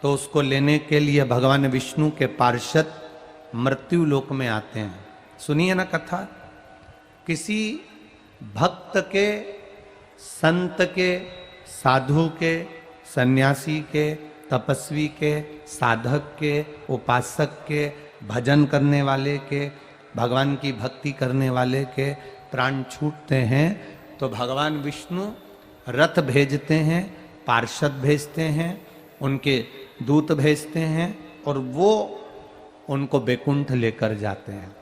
Speaker 1: तो उसको लेने के लिए भगवान विष्णु के पार्षद मृत्यु लोक में आते हैं। सुनिए ना कथा, किसी भक्त के, संत के, साधु के, सन्यासी के, तपस्वी के, साधक के, उपासक के, भजन करने वाले के, भगवान की भक्ति करने वाले के प्राण छूटते हैं तो भगवान विष्णु रथ भेजते हैं, पार्षद भेजते हैं, उनके दूत भेजते हैं और वो उनको बैकुंठ लेकर जाते हैं।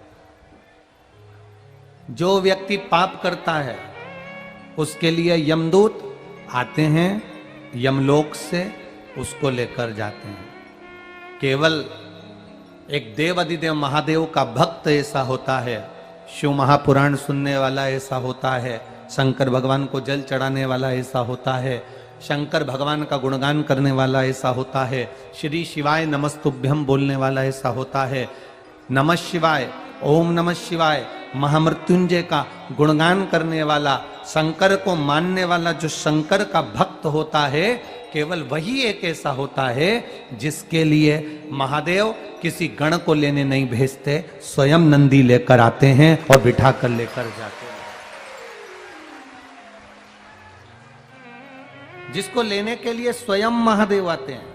Speaker 1: जो व्यक्ति पाप करता है उसके लिए यमदूत आते हैं, यमलोक से उसको लेकर जाते हैं। केवल एक देव अधिदेव महादेव का भक्त ऐसा होता है, शिव महापुराण सुनने वाला ऐसा होता है, शंकर भगवान को जल चढ़ाने वाला ऐसा होता है, शंकर भगवान का गुणगान करने वाला ऐसा होता है, श्री शिवाय नमस्तुभ्यम बोलने वाला ऐसा होता है, नमः शिवाय, ओम नमः शिवाय, महामृत्युंजय का गुणगान करने वाला, शंकर को मानने वाला जो शंकर का भक्त होता है, केवल वही एक ऐसा होता है जिसके लिए महादेव किसी गण को लेने नहीं भेजते, स्वयं नंदी लेकर आते हैं और बिठा कर लेकर जाते हैं। जिसको लेने के लिए स्वयं महादेव आते हैं।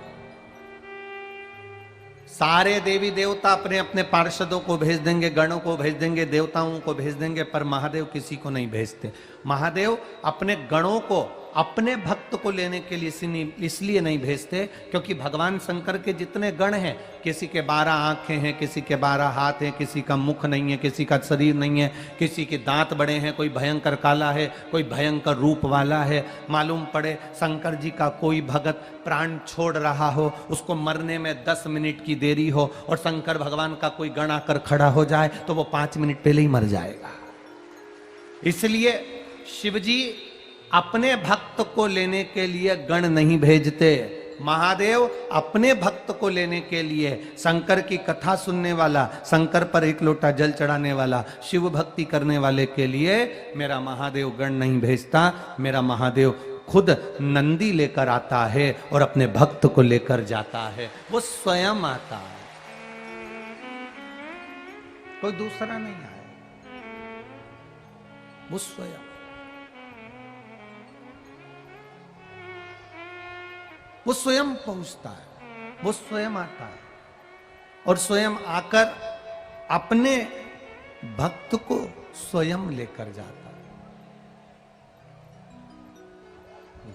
Speaker 1: सारे देवी देवता अपने अपने पार्षदों को भेज देंगे, गणों को भेज देंगे, देवताओं को भेज देंगे, पर महादेव किसी को नहीं भेजते। महादेव अपने गणों को, अपने भक्त को लेने के लिए इसलिए नहीं भेजते क्योंकि भगवान शंकर के जितने गण हैं, किसी के 12 आंखें हैं, किसी के 12 हाथ हैं, किसी का मुख नहीं है, किसी का शरीर नहीं है, किसी के दांत बड़े हैं, कोई भयंकर काला है, कोई भयंकर रूप वाला है। मालूम पड़े शंकर जी का कोई भगत प्राण छोड़ रहा हो, उसको मरने में 10 मिनट की देरी हो और शंकर भगवान का कोई गण आकर खड़ा हो जाए तो वो 5 मिनट पहले ही मर जाएगा। इसलिए शिवजी अपने भक्त को लेने के लिए गण नहीं भेजते। महादेव अपने भक्त को लेने के लिए, शंकर की कथा सुनने वाला, शंकर पर 1 लोटा जल चढ़ाने वाला, शिव भक्ति करने वाले के लिए मेरा महादेव गण नहीं भेजता। मेरा महादेव खुद नंदी लेकर आता है और अपने भक्त को लेकर जाता है। वो स्वयं आता है, कोई दूसरा नहीं आया, वो स्वयं। वो स्वयं पहुंचता है, वो स्वयं आता है और स्वयं आकर अपने भक्त को स्वयं लेकर जाता है।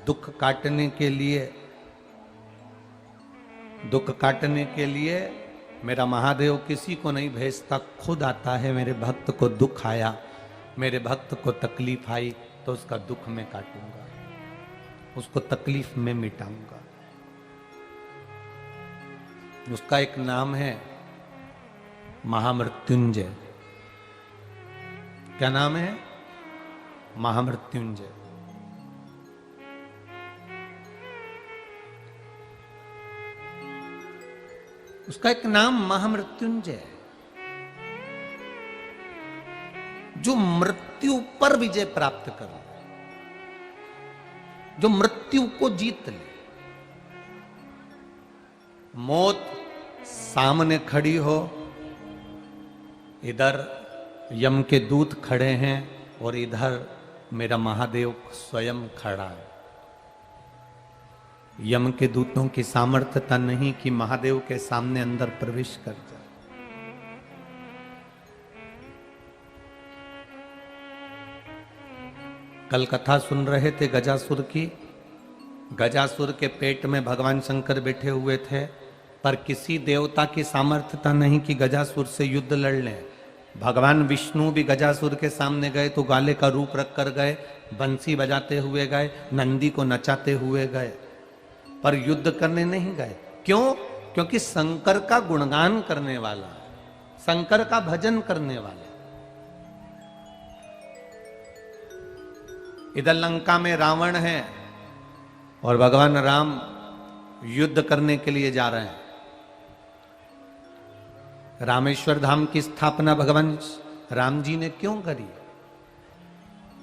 Speaker 1: दुख काटने के लिए, दुख काटने के लिए मेरा महादेव किसी को नहीं भेजता, खुद आता है। मेरे भक्त को दुख आया, मेरे भक्त को तकलीफ आई तो उसका दुख मैं काटूंगा, उसको तकलीफ में मिटाऊंगा। उसका एक नाम है महामृत्युंजय। क्या नाम है? महामृत्युंजय। उसका एक नाम महामृत्युंजय है, जो मृत्यु पर विजय प्राप्त कर ले, जो मृत्यु को जीत ले। मौत सामने खड़ी हो, इधर यम के दूत खड़े हैं और इधर मेरा महादेव स्वयं खड़ा है। यम के दूतों की सामर्थ्यता नहीं कि महादेव के सामने अंदर प्रवेश कर जाए। कल कथा सुन रहे थे गजासुर की। गजासुर के पेट में भगवान शंकर बैठे हुए थे, पर किसी देवता की सामर्थ्यता नहीं कि गजासुर से युद्ध लड़ लें। भगवान विष्णु भी गजासुर के सामने गए तो गाले का रूप रख कर गए, बंसी बजाते हुए गए, नंदी को नचाते हुए गए, पर युद्ध करने नहीं गए। क्यों? क्योंकि शंकर का गुणगान करने वाला, शंकर का भजन करने वाला। इधर लंका में रावण है और भगवान राम युद्ध करने के लिए जा रहे हैं। रामेश्वर धाम की स्थापना भगवान राम जी ने क्यों करी?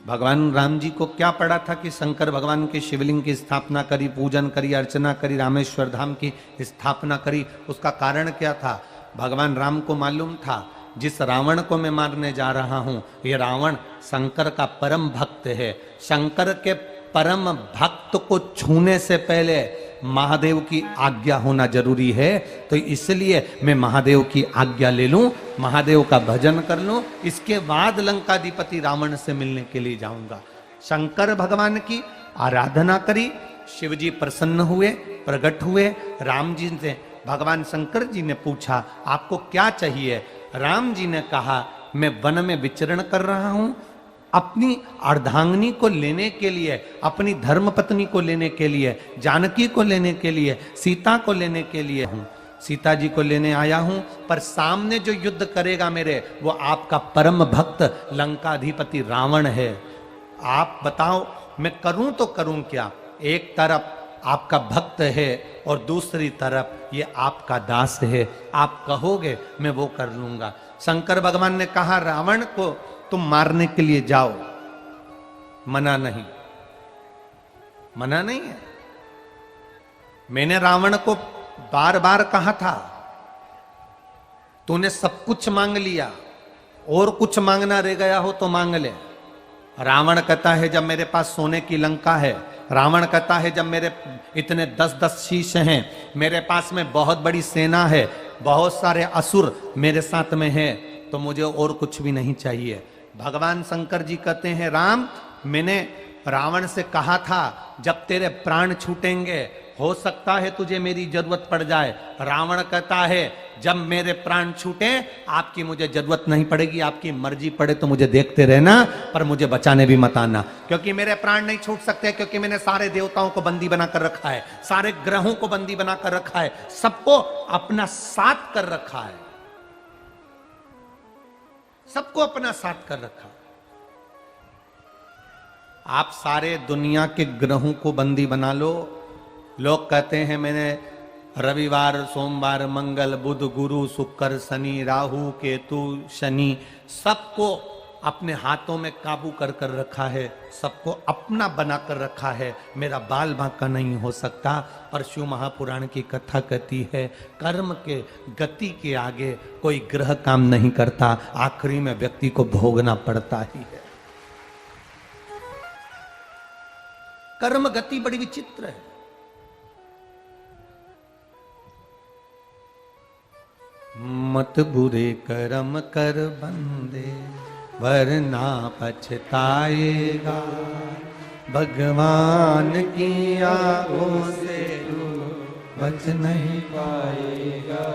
Speaker 1: भगवान राम जी को क्या पड़ा था कि शंकर भगवान के शिवलिंग की स्थापना करी, पूजन करी, अर्चना करी, रामेश्वर धाम की स्थापना करी? उसका कारण क्या था? भगवान राम को मालूम था जिस रावण को मैं मारने जा रहा हूं, ये रावण शंकर का परम भक्त है। शंकर के परम भक्त को छूने से पहले महादेव की आज्ञा होना जरूरी है। तो इसलिए मैं महादेव की आज्ञा ले लूं, महादेव का भजन कर लूं, इसके बाद लंकाधिपति रावण से मिलने के लिए जाऊंगा। शंकर भगवान की आराधना करी, शिव जी प्रसन्न हुए, प्रकट हुए। राम जी से भगवान शंकर जी ने पूछा आपको क्या चाहिए? राम जी ने कहा मैं वन में विचरण कर रहा हूं, अपनी अर्धांगिनी को लेने के लिए, अपनी धर्मपत्नी को लेने के लिए, जानकी को लेने के लिए, सीता को लेने के लिए हूं, सीता जी को लेने आया हूं। पर सामने जो युद्ध करेगा मेरे, वो आपका परम भक्त लंकाधिपति रावण है। आप बताओ मैं करूं तो करूं क्या? एक तरफ आपका भक्त है और दूसरी तरफ ये आपका दास है, आप कहोगे मैं वो कर लूंगा। शंकर भगवान ने कहा रावण को तुम मारने के लिए जाओ, मना नहीं, मना नहीं है। मैंने रावण को बार बार कहा था तूने सब कुछ मांग लिया, और कुछ मांगना रह गया हो तो मांग ले। रावण कहता है जब मेरे पास सोने की लंका है, रावण कहता है जब मेरे इतने 10-10 शीश हैं, मेरे पास में बहुत बड़ी सेना है, बहुत सारे असुर मेरे साथ में है, तो मुझे और कुछ भी नहीं चाहिए। भगवान शंकर जी कहते हैं राम, मैंने रावण से कहा था जब तेरे प्राण छूटेंगे हो सकता है तुझे मेरी जरूरत पड़ जाए। रावण कहता है जब मेरे प्राण छूटे आपकी मुझे जरूरत नहीं पड़ेगी, आपकी मर्जी पड़े तो मुझे देखते रहना, पर मुझे बचाने भी मत आना, क्योंकि मेरे प्राण नहीं छूट सकते, क्योंकि मैंने सारे देवताओं को बंदी बनाकर रखा है, सारे ग्रहों को बंदी बनाकर रखा है, सबको अपना साथ कर रखा है, सबको अपना साथ कर रखा। आप सारे दुनिया के ग्रहों को बंदी बना लो। लोग कहते हैं मैंने रविवार, सोमवार, मंगल, बुध, गुरु, शुक्र, शनि, राहु, केतु, शनि सबको अपने हाथों में काबू कर कर रखा है, सबको अपना बना कर रखा है, मेरा बाल बांका नहीं हो सकता। पर शिव महापुराण की कथा कहती है कर्म के गति के आगे कोई ग्रह काम नहीं करता, आखिरी में व्यक्ति को भोगना पड़ता ही है। कर्म गति बड़ी विचित्र है। मत बुरे कर्म कर बंदे वरना पछताएगा, भगवान की आंखों से तू बच नहीं पाएगा,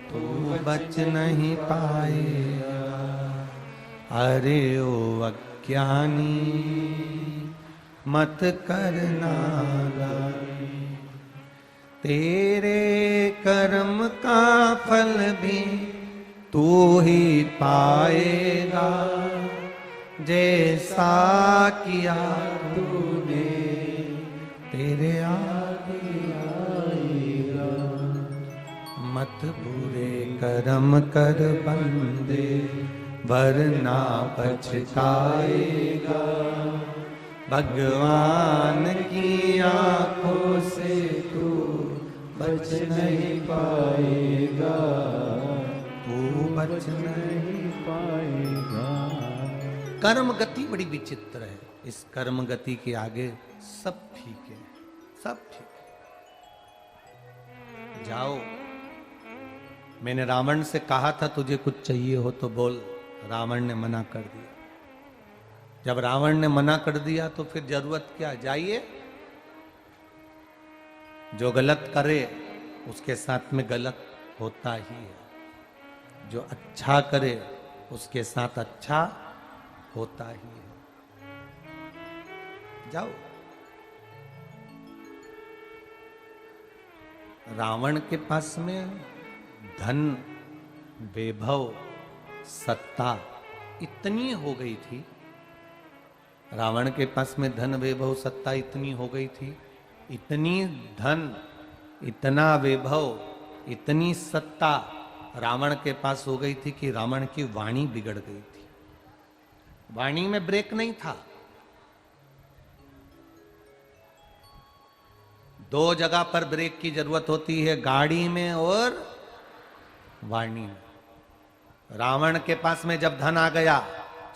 Speaker 1: तू बच नहीं पाएगा। अरे ओ अज्ञानी मत करना नादानी, तेरे कर्म का फल भी तू ही पाएगा, जैसा किया तूने तेरे आगे आएगा। मत बुरे कर्म कर बंदे वरना पछताएगा, भगवान की आंखों से तू बच नहीं पाएगा, तू बच नहीं पाएगा। कर्म गति बड़ी विचित्र है। इस कर्म गति के आगे सब ठीक है, सब ठीक है। जाओ, मैंने रावण से कहा था तुझे कुछ चाहिए हो तो बोल, रावण ने मना कर दिया। जब रावण ने मना कर दिया तो फिर जरूरत क्या, जाइए। जो गलत करे उसके साथ में गलत होता ही है, जो अच्छा करे उसके साथ अच्छा होता ही है। जाओ। रावण के पास में धन, वैभव, सत्ता इतनी हो गई थी, रावण के पास में धन, वैभव, सत्ता इतनी हो गई थी, इतनी धन, इतना वैभव, इतनी सत्ता रावण के पास हो गई थी कि रावण की वाणी बिगड़ गई थी। वाणी में ब्रेक नहीं था। दो जगह पर ब्रेक की जरूरत होती है, गाड़ी में और वाणी में। रावण के पास में जब धन आ गया,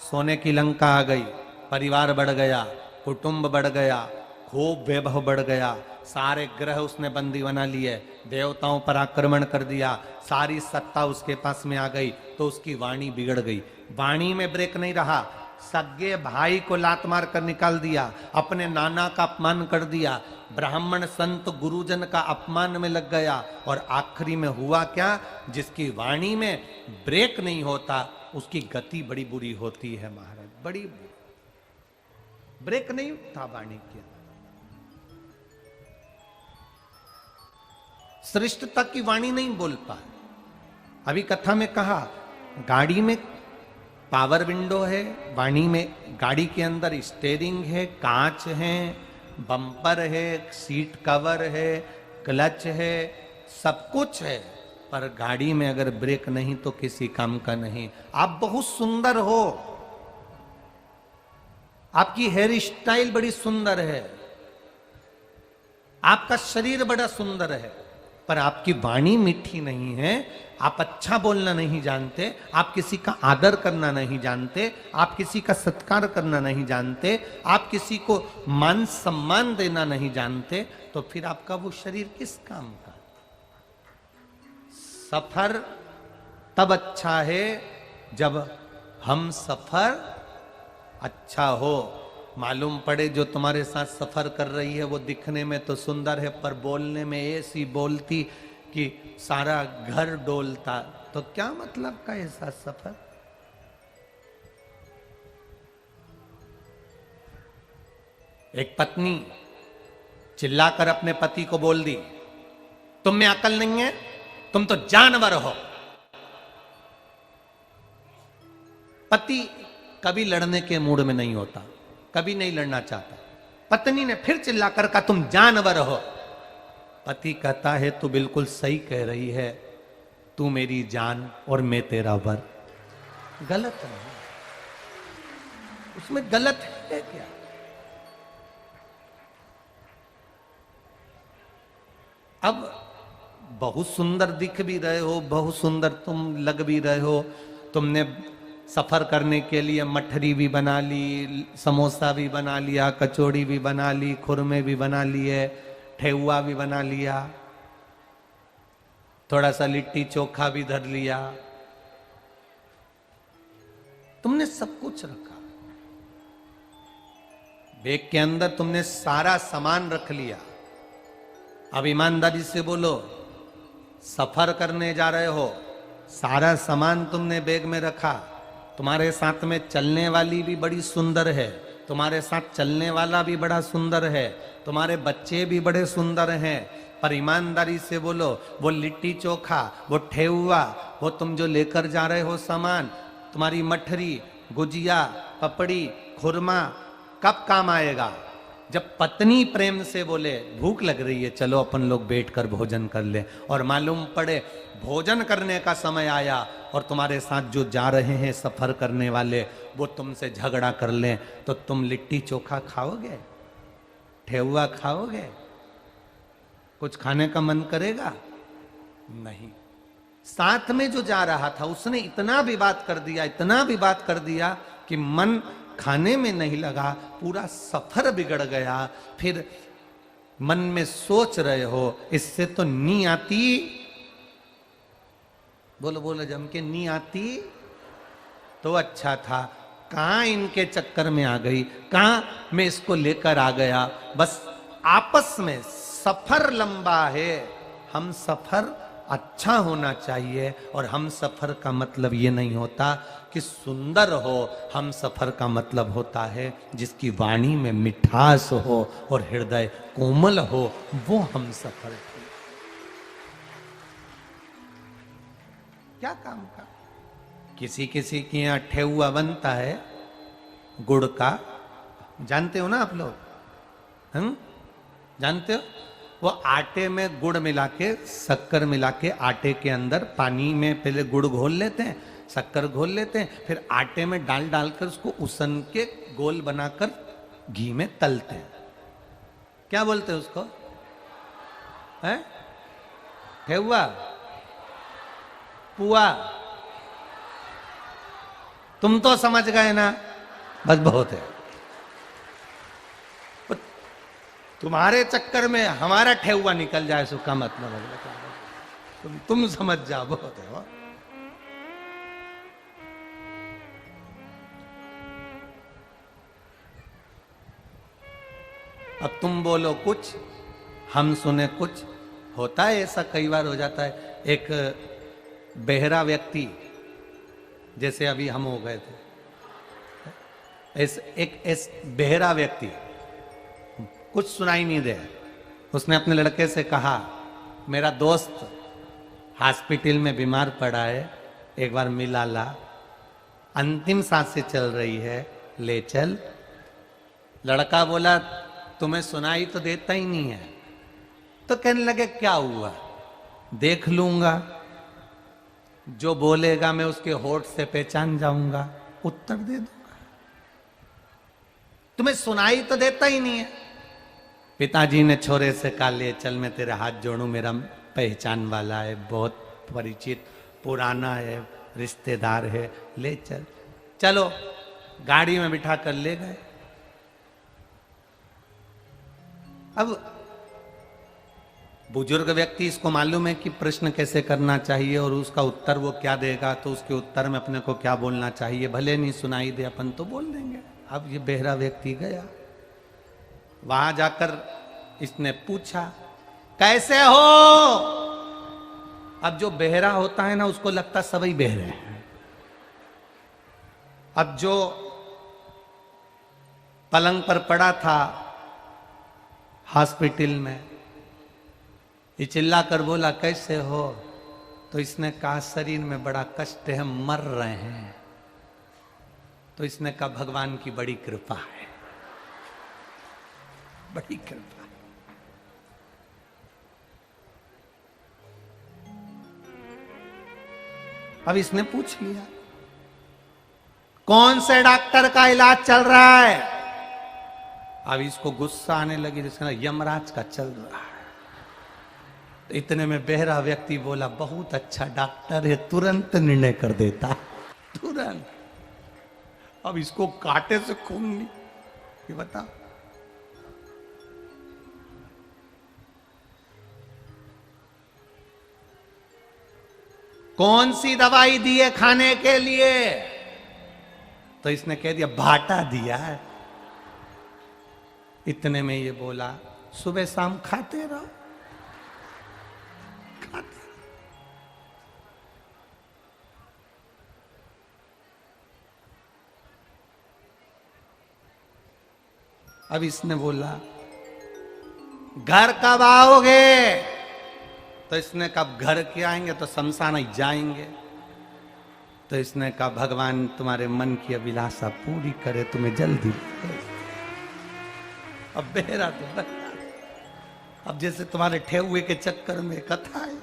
Speaker 1: सोने की लंका आ गई, परिवार बढ़ गया, कुटुंब बढ़ गया, खूब वैभव बढ़ गया, सारे ग्रह उसने बंदी बना लिए, देवताओं पर आक्रमण कर दिया, सारी सत्ता उसके पास में आ गई, तो उसकी वाणी बिगड़ गई। वाणी में ब्रेक नहीं रहा। सगे भाई को लात मार कर निकाल दिया, अपने नाना का अपमान कर दिया, ब्राह्मण संत गुरुजन का अपमान में लग गया, और आखिरी में हुआ क्या? जिसकी वाणी में ब्रेक नहीं होता उसकी गति बड़ी बुरी होती है महाराज, बड़ी बुरी। ब्रेक नहीं था वाणी की। श्रेष्ठता की वाणी नहीं बोल पाए। अभी कथा में कहा, गाड़ी में पावर विंडो है, वाणी में गाड़ी के अंदर स्टीयरिंग है, कांच है, बम्पर है, सीट कवर है, क्लच है, सब कुछ है, पर गाड़ी में अगर ब्रेक नहीं तो किसी काम का नहीं। आप बहुत सुंदर हो, आपकी हेयर स्टाइल बड़ी सुंदर है, आपका शरीर बड़ा सुंदर है, पर आपकी वाणी मीठी नहीं है, आप अच्छा बोलना नहीं जानते, आप किसी का आदर करना नहीं जानते, आप किसी का सत्कार करना नहीं जानते, आप किसी को मान सम्मान देना नहीं जानते, तो फिर आपका वो शरीर किस काम का? सफर तब अच्छा है जब हम सफर अच्छा हो। मालूम पड़े जो तुम्हारे साथ सफर कर रही है वो दिखने में तो सुंदर है, पर बोलने में ऐसी बोलती कि सारा घर डोलता, तो क्या मतलब का ऐसा सफर? एक पत्नी चिल्लाकर अपने पति को बोल दी, तुम में अकल नहीं है, तुम तो जानवर हो। पति कभी लड़ने के मूड में नहीं होता, कभी नहीं लड़ना चाहता। पत्नी ने फिर चिल्लाकर कहा, तुम जानवर हो। पति कहता है, तू बिल्कुल सही कह रही है, तू मेरी जान और मैं तेरा वर। गलत नहीं, उसमें गलत है क्या? अब बहुत सुंदर दिख भी रहे हो, बहुत सुंदर तुम लग भी रहे हो, तुमने सफर करने के लिए मठरी भी बना ली, समोसा भी बना लिया, कचौड़ी भी बना ली, खुरमे भी बना लिए, ठेहुआ भी बना लिया, थोड़ा सा लिट्टी चोखा भी धर लिया, तुमने सब कुछ रखा, बैग के अंदर तुमने सारा सामान रख लिया। अब ईमानदारी से बोलो, सफर करने जा रहे हो, सारा सामान तुमने बैग में रखा, तुम्हारे साथ में चलने वाली भी बड़ी सुंदर है, तुम्हारे साथ चलने वाला भी बड़ा सुंदर है, तुम्हारे बच्चे भी बड़े सुंदर हैं, पर ईमानदारी से बोलो, वो लिट्टी चोखा, वो ठेहुआ, वो तुम जो लेकर जा रहे हो सामान, तुम्हारी मठरी, गुजिया, पपड़ी, खुरमा कब काम आएगा? जब पत्नी प्रेम से बोले, भूख लग रही है, चलो अपन लोग बैठकर भोजन कर ले, और मालूम पड़े भोजन करने का समय आया और तुम्हारे साथ जो जा रहे हैं सफर करने वाले वो तुमसे झगड़ा कर लें, तो तुम लिट्टी चोखा खाओगे? ठेहुआ खाओगे? कुछ खाने का मन करेगा? नहीं। साथ में जो जा रहा था उसने इतना विवाद कर दिया, इतना विवाद कर दिया कि मन खाने में नहीं लगा, पूरा सफर बिगड़ गया। फिर मन में सोच रहे हो, इससे तो नी आती, बोलो बोलो जम के, नी आती तो अच्छा था, कहां इनके चक्कर में आ गई, कहां मैं इसको लेकर आ गया। बस आपस में, सफर लंबा है, हम सफर अच्छा होना चाहिए। और हम सफर का मतलब ये नहीं होता कि सुंदर हो, हम सफर का मतलब होता है जिसकी वाणी में मिठास हो और हृदय कोमल हो, वो हम सफर। क्या काम का? किसी किसी के यहाँ ठेहुआ बनता है गुड़ का, जानते हो ना आप लोग? हम जानते हो? वो आटे में गुड़ मिला के, शक्कर मिला के, आटे के अंदर पानी में पहले गुड़ घोल लेते हैं, शक्कर घोल लेते हैं, फिर आटे में डाल डालकर उसको उसन के गोल बनाकर घी में तलते हैं। क्या बोलते हैं उसको? है ठेहुआ, पुआ। तुम तो समझ गए ना, बस बहुत है। तुम्हारे चक्कर में हमारा ठेहुआ निकल जाए सो का मतलब है। तुम समझ जाओ, बहुत है वो। अब तुम बोलो कुछ, हम सुने कुछ। होता है ऐसा, कई बार हो जाता है। एक बहरा व्यक्ति, जैसे अभी हम हो गए थे, एक बहरा व्यक्ति, कुछ सुनाई नहीं दे, उसने अपने लड़के से कहा, मेरा दोस्त हॉस्पिटल में बीमार पड़ा है, एक बार मिला ला, अंतिम सांसें चल रही है, ले चल। लड़का बोला, तुम्हें सुनाई तो देता ही नहीं है। तो कहने लगे, क्या हुआ, देख लूंगा, जो बोलेगा मैं उसके होठ से पहचान जाऊंगा, उत्तर दे दूंगा। तुम्हें सुनाई तो देता ही नहीं है। पिताजी ने छोरे से कहा, ले चल, मैं तेरे हाथ जोड़ूं, मेरा पहचान वाला है, बहुत परिचित, पुराना है, रिश्तेदार है, ले चल। चलो, गाड़ी में बिठा कर ले गए। अब बुजुर्ग व्यक्ति, इसको मालूम है कि प्रश्न कैसे करना चाहिए और उसका उत्तर वो क्या देगा, तो उसके उत्तर में अपने को क्या बोलना चाहिए, भले नहीं सुनाई दे अपन तो बोल देंगे। अब ये बहरा व्यक्ति गया, वहां जाकर इसने पूछा, कैसे हो? अब जो बहरा होता है ना, उसको लगता सभी बहरे हैं। अब जो पलंग पर पड़ा था हॉस्पिटल में, ये चिल्ला कर बोला, कैसे हो? तो इसने कहा, शरीर में बड़ा कष्ट है, मर रहे हैं। तो इसने कहा, भगवान की बड़ी कृपा है, बड़ी कृपा। अब इसने पूछ लिया, कौन से डॉक्टर का इलाज चल रहा है? अब इसको गुस्सा आने लगी, जिसका यमराज का चल रहा है। तो इतने में बहरा व्यक्ति बोला, बहुत अच्छा डॉक्टर है, तुरंत निर्णय कर देता, तुरंत। अब इसको कांटे से खून नहीं, ये बता। कौन सी दवाई दी है खाने के लिए? तो इसने कह दिया, भाटा दिया है। इतने में ये बोला, सुबह शाम खाते रहो, खाते। अब इसने बोला, घर कब आओगे? तो इसने कहा, घर के आएंगे तो शमशान ही जाएंगे। तो इसने कहा, भगवान तुम्हारे मन की अभिलाषा पूरी करे, तुम्हें जल्दी। अब बहरा तो बहरा, अब जैसे तुम्हारे ठेहुए के चक्कर में कथा है,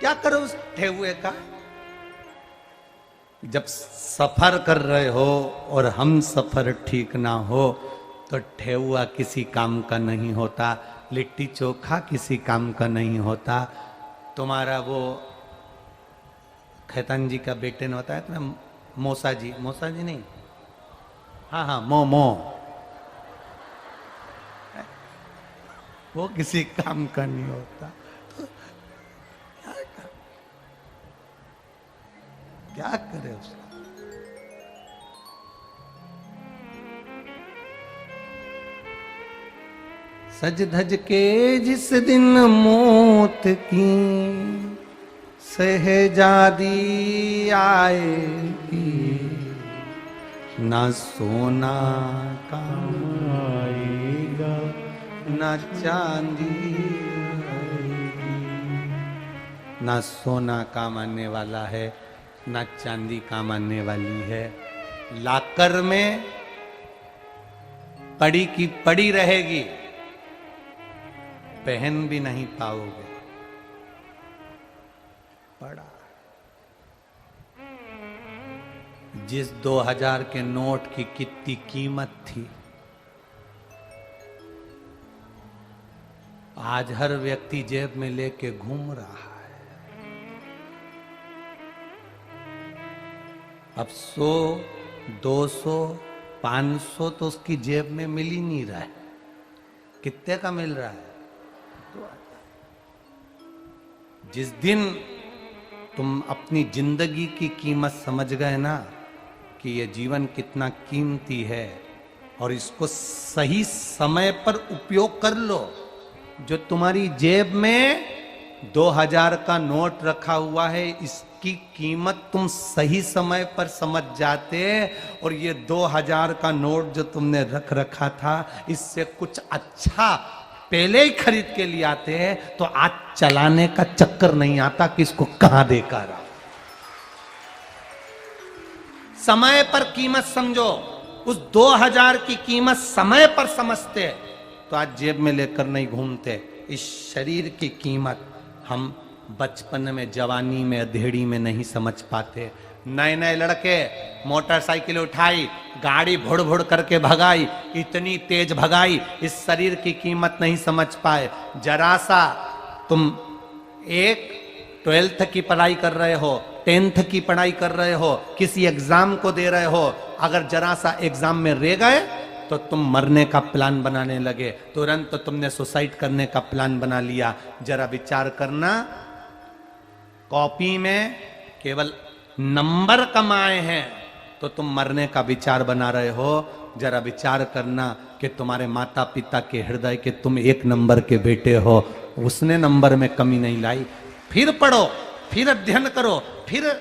Speaker 1: क्या करो उस ठेहुए का? जब सफर कर रहे हो और हम सफर ठीक ना हो, तो ठेहुआ किसी काम का नहीं होता, लिट्टी चोखा किसी काम का नहीं होता। तुम्हारा वो खैतान जी का बेटे ने बताया था ना, मौसा जी नहीं, हाँ हाँ, मो वो किसी काम का नहीं होता। तो क्या करे उसका? सज धज के जिस दिन मौत की शहजादी आएगी, ना सोना काम आएगा ना चांदी आएगी। ना सोना काम आने वाला है ना चांदी काम आने वाली है। लाकर में पड़ी की पड़ी रहेगी, पहन भी नहीं पाओगे। पड़ा जिस 2000 के नोट की कितनी कीमत थी, आज हर व्यक्ति जेब में लेके घूम रहा है। अब 100, 200, 500 तो उसकी जेब में मिल ही नहीं रहा है। कितने का मिल रहा है? जिस दिन तुम अपनी जिंदगी की कीमत समझ गए ना कि ये जीवन कितना कीमती है और इसको सही समय पर उपयोग कर लो। जो तुम्हारी जेब में 2000 का नोट रखा हुआ है, इसकी कीमत तुम सही समय पर समझ जाते और ये 2000 का नोट जो तुमने रख रखा था, इससे कुछ अच्छा पहले ही खरीद के लिए आते हैं तो आज चलाने का चक्कर नहीं आता कि इसको कहां देकर आओ। समय पर कीमत समझो। उस 2000 की कीमत समय पर समझते तो आज जेब में लेकर नहीं घूमते। इस शरीर की कीमत हम बचपन में, जवानी में, अधेड़ी में नहीं समझ पाते। नए नए लड़के मोटरसाइकिल उठाई, गाड़ी भुड़ भुड़ करके भगाई, इतनी तेज भगाई, इस शरीर की कीमत नहीं समझ पाए। जरा सा तुम एक 12th की पढ़ाई कर रहे हो, 10th की पढ़ाई कर रहे हो, किसी एग्जाम को दे रहे हो, अगर जरा सा एग्जाम में रह गए तो तुम मरने का प्लान बनाने लगे, तुरंत तो तुमने सुसाइड करने का प्लान बना लिया। जरा विचार करना, कॉपी में केवल नंबर कमाए हैं तो तुम मरने का विचार बना रहे हो। जरा विचार करना कि तुम्हारे माता पिता के हृदय के तुम 1 नंबर के बेटे हो, उसने नंबर में कमी नहीं लाई। फिर पढ़ो, फिर अध्ययन करो, फिर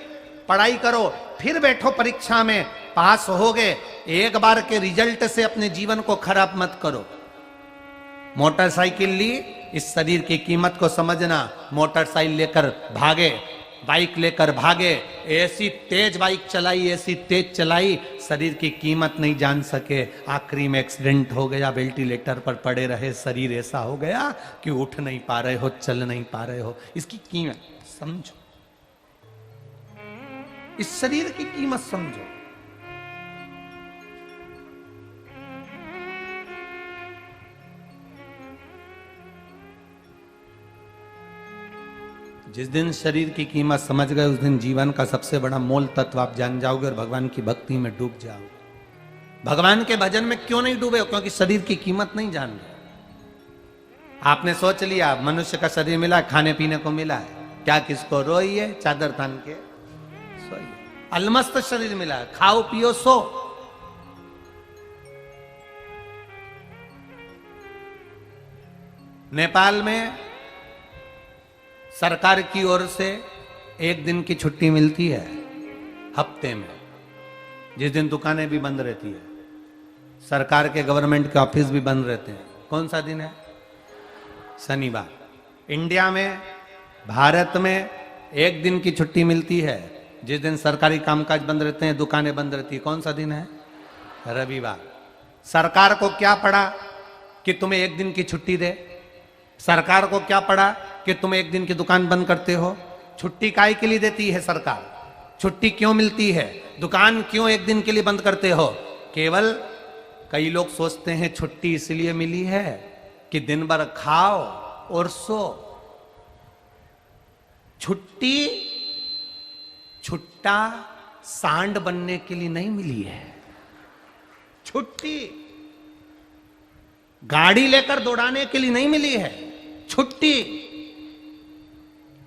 Speaker 1: पढ़ाई करो, फिर बैठो परीक्षा में, पास हो गए। एक बार के रिजल्ट से अपने जीवन को खराब मत करो। मोटरसाइकिल ली, इस शरीर की कीमत को समझना। मोटरसाइकिल लेकर भागे, बाइक लेकर भागे, ऐसी तेज बाइक चलाई, ऐसी तेज चलाई, शरीर की कीमत नहीं जान सके। आखिरी में एक्सीडेंट हो गया, वेंटिलेटर पर पड़े रहे, शरीर ऐसा हो गया कि उठ नहीं पा रहे हो, चल नहीं पा रहे हो। इसकी कीमत समझो, इस शरीर की कीमत समझो। जिस दिन शरीर की कीमत समझ गए, उस दिन जीवन का सबसे बड़ा मोल तत्व आप जान जाओगे और भगवान की भक्ति में डूब जाओगे। भगवान के भजन में क्यों नहीं डूबे? क्योंकि शरीर की कीमत नहीं जान रहे। आपने सोच लिया मनुष्य का शरीर मिला, खाने पीने को मिला है, क्या किसको रोइए, चादर तान के सोइए। अलमस्त शरीर मिला है, खाओ पियो सो। नेपाल में सरकार की ओर से 1 दिन की छुट्टी मिलती है हफ्ते में, जिस दिन दुकानें भी बंद रहती है, सरकार के गवर्नमेंट के ऑफिस भी बंद रहते हैं। कौन सा दिन है? शनिवार। इंडिया में, भारत में 1 दिन की छुट्टी मिलती है, जिस दिन सरकारी कामकाज बंद रहते हैं, दुकानें बंद रहती है। कौन सा दिन है? रविवार। सरकार को क्या पड़ा कि तुम्हें 1 दिन की छुट्टी दे? सरकार को क्या पड़ा कि तुम 1 दिन की दुकान बंद करते हो? छुट्टी काहे के लिए देती है सरकार? छुट्टी क्यों मिलती है? दुकान क्यों 1 दिन के लिए बंद करते हो? केवल कई लोग सोचते हैं छुट्टी इसलिए मिली है कि दिन भर खाओ और सो। छुट्टी छुट्टा सांड बनने के लिए नहीं मिली है। छुट्टी गाड़ी लेकर दौड़ाने के लिए नहीं मिली है। छुट्टी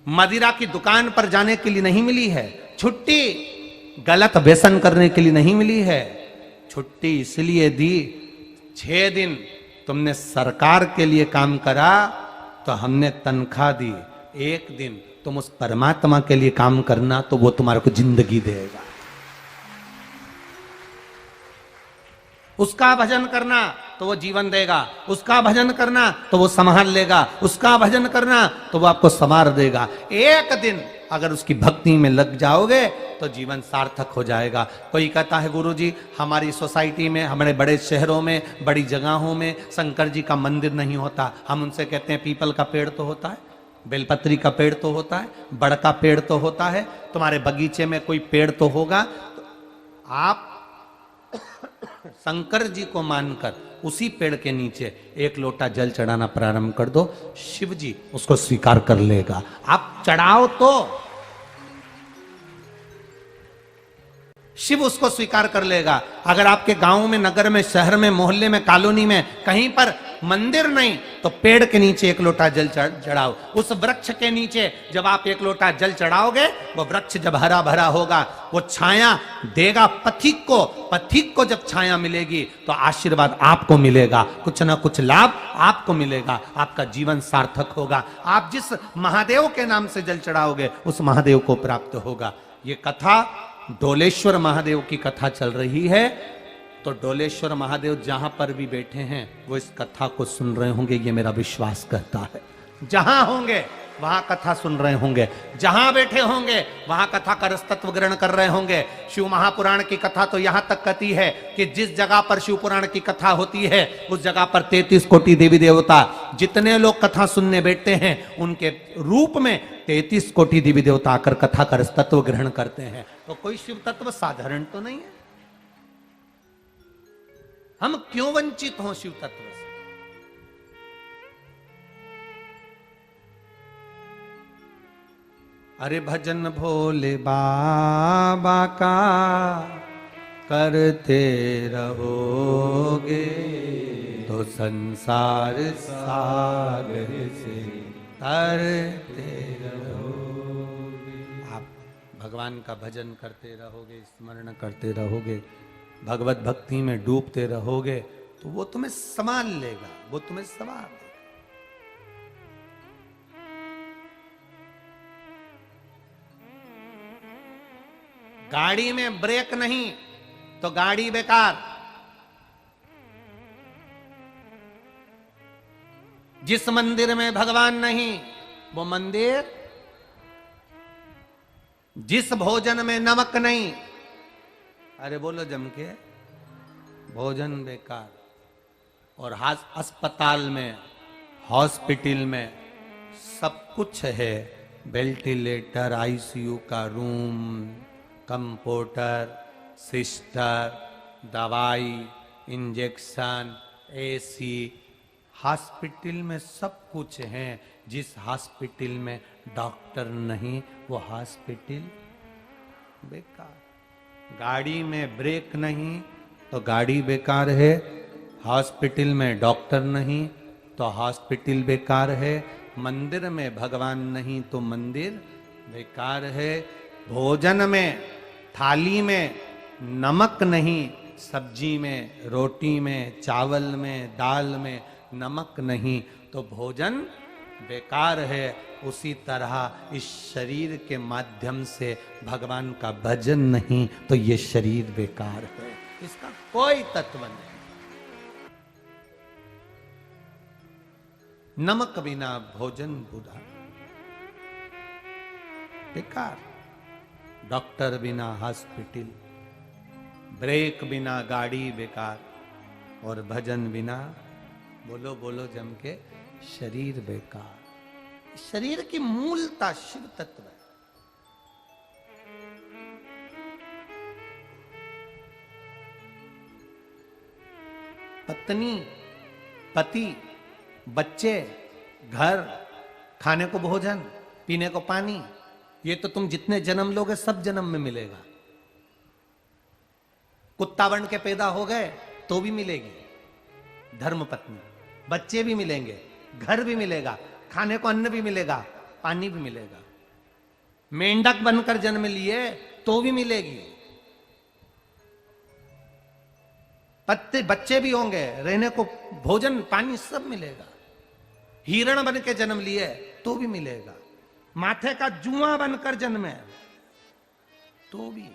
Speaker 1: मदिरा की दुकान पर जाने के लिए नहीं मिली है। छुट्टी गलत व्यसन करने के लिए नहीं मिली है। छुट्टी इसलिए दी, 6 दिन तुमने सरकार के लिए काम करा तो हमने तनख्वाह दी, एक दिन तुम उस परमात्मा के लिए काम करना तो वो तुम्हारे को जिंदगी देगा। उसका भजन करना तो वो जीवन देगा, उसका भजन करना तो वो संभाल लेगा, उसका भजन करना तो वो आपको संवार देगा। एक दिन अगर उसकी भक्ति में लग जाओगे तो जीवन सार्थक हो जाएगा। कोई कहता है गुरुजी हमारी सोसाइटी में, हमारे बड़े शहरों में, बड़ी जगहों में शंकर जी का मंदिर नहीं होता। हम उनसे कहते हैं पीपल का पेड़ तो होता है, बेलपत्री का पेड़ तो होता है, बड़ का पेड़ तो होता है, तुम्हारे बगीचे में कोई पेड़ तो होगा। तो आप शंकर जी को मानकर उसी पेड़ के नीचे एक लोटा जल चढ़ाना प्रारंभ कर दो, शिव जी उसको स्वीकार कर लेगा। आप चढ़ाओ तो शिव उसको स्वीकार कर लेगा। अगर आपके गांव में, नगर में, शहर में, मोहल्ले में, कॉलोनी में कहीं पर मंदिर नहीं तो पेड़ के नीचे एक लोटा जल चढ़ाओ। उस वृक्ष के नीचे जब आप एक लोटा जल चढ़ाओगे, वो वृक्ष जब हरा भरा होगा, वो छाया देगा पथिक को। पथिक को जब छाया मिलेगी तो आशीर्वाद आपको मिलेगा, कुछ ना कुछ लाभ आपको मिलेगा, आपका जीवन सार्थक होगा। आप जिस महादेव के नाम से जल चढ़ाओगे उस महादेव को प्राप्त होगा। ये कथा डोलेश्वर महादेव की कथा चल रही है, तो डोलेश्वर महादेव जहां पर भी बैठे हैं वो इस कथा को सुन रहे होंगे, ये मेरा विश्वास करता है। जहां होंगे वहां कथा सुन रहे होंगे, जहां बैठे होंगे वहां कथा का रस तत्व ग्रहण कर रहे होंगे। शिव महापुराण की कथा तो यहां तक कहती है कि जिस जगह पर शिव पुराण की कथा होती है उस जगह पर 33 कोटि देवी देवता, जितने लोग कथा सुनने बैठते हैं उनके रूप में 33 कोटि देवी देवता आकर कथा का रस तत्व ग्रहण करते हैं। तो कोई शिव तत्व साधारण तो नहीं है। हम क्यों वंचित हों शिव तत्व से? अरे भजन भोले बाबा का करते रहोगे तो संसार सागर से तरते रहोगे। आप भगवान का भजन करते रहोगे, स्मरण करते रहोगे, भगवत भक्ति में डूबते रहोगे तो वो तुम्हें संभाल लेगा, वो तुम्हें संभाल लेगा। गाड़ी में ब्रेक नहीं तो गाड़ी बेकार। जिस मंदिर में भगवान नहीं वो मंदिर, जिस भोजन में नमक नहीं, अरे बोलो जम के, भोजन बेकार। और अस्पताल में, हॉस्पिटल में सब कुछ है, वेंटिलेटर, आईसीयू का रूम, कंप्यूटर, सिस्टर, दवाई, इंजेक्शन, एसी, हॉस्पिटल में सब कुछ है। जिस हॉस्पिटल में डॉक्टर नहीं वो हॉस्पिटल बेकार। गाड़ी में ब्रेक नहीं तो गाड़ी बेकार है, हॉस्पिटल में डॉक्टर नहीं तो हॉस्पिटल बेकार है, मंदिर में भगवान नहीं तो मंदिर बेकार है, भोजन में, थाली में नमक नहीं, सब्जी में, रोटी में, चावल में, दाल में नमक नहीं तो भोजन बेकार है। उसी तरह इस शरीर के माध्यम से भगवान का भजन नहीं तो ये शरीर बेकार है, इसका कोई तत्व नहीं। नमक बिना भोजन बुरा, बेकार। डॉक्टर बिना हॉस्पिटल, ब्रेक बिना गाड़ी बेकार, और भजन बिना, बोलो बोलो जम के, शरीर बेकार। शरीर की मूलता शिव तत्व है। पत्नी, पति, बच्चे, घर, खाने को भोजन, पीने को पानी, ये तो तुम जितने जन्म लोगे सब जन्म में मिलेगा। कुत्ता बन के पैदा हो गए तो भी मिलेगी धर्म पत्नी, बच्चे भी मिलेंगे, घर भी मिलेगा, खाने को अन्न भी मिलेगा, पानी भी मिलेगा। मेंढक बनकर जन्म लिए तो भी मिलेगी। पत्ते बच्चे भी होंगे, रहने को भोजन पानी सब मिलेगा। हिरण बन के जन्म लिए तो भी मिलेगा, माथे का जुआ बनकर जन्मे तो भी,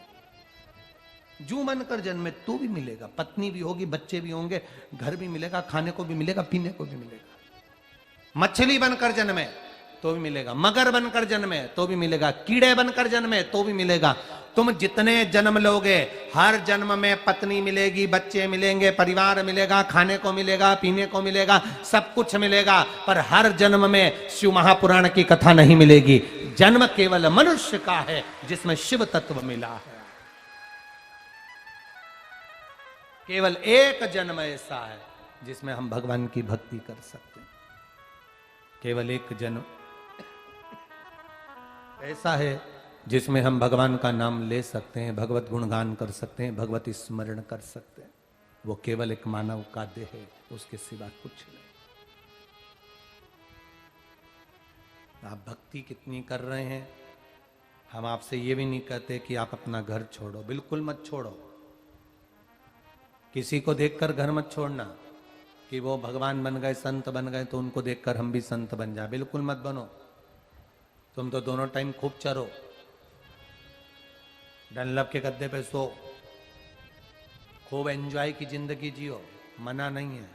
Speaker 1: जू बनकर जन्मे तो भी मिलेगा, पत्नी भी होगी, बच्चे भी होंगे, घर भी मिलेगा, खाने को भी मिलेगा, पीने को भी मिलेगा। मछली बनकर जन्मे तो भी मिलेगा, मगर बनकर जन्मे तो भी मिलेगा, कीड़े बनकर जन्मे तो भी मिलेगा। तुम जितने जन्म लोगे, हर जन्म में पत्नी मिलेगी, बच्चे मिलेंगे, परिवार मिलेगा, खाने को मिलेगा, पीने को मिलेगा, सब कुछ मिलेगा, पर हर जन्म में शिव महापुराण की कथा नहीं मिलेगी। जन्म केवल मनुष्य का है जिसमें शिव तत्व मिला है। केवल एक जन्म ऐसा है जिसमें हम भगवान की भक्ति कर सकते हैं। केवल एक जन्म ऐसा है जिसमें हम भगवान का नाम ले सकते हैं, भगवत गुणगान कर सकते हैं, भगवत स्मरण कर सकते हैं। वो केवल एक मानव का देह है, उसके सिवा कुछ नहीं। आप भक्ति कितनी कर रहे हैं, हम आपसे ये भी नहीं कहते कि आप अपना घर छोड़ो, बिल्कुल मत छोड़ो। किसी को देखकर घर मत छोड़ना कि वो भगवान बन गए, संत बन गए, तो उनको देखकर हम भी संत बन जाए, बिल्कुल मत बनो। तुम तो दोनों टाइम खूब चरो, डनलप के गद्दे पे सो, खूब एंजॉय की जिंदगी जियो, मना नहीं है,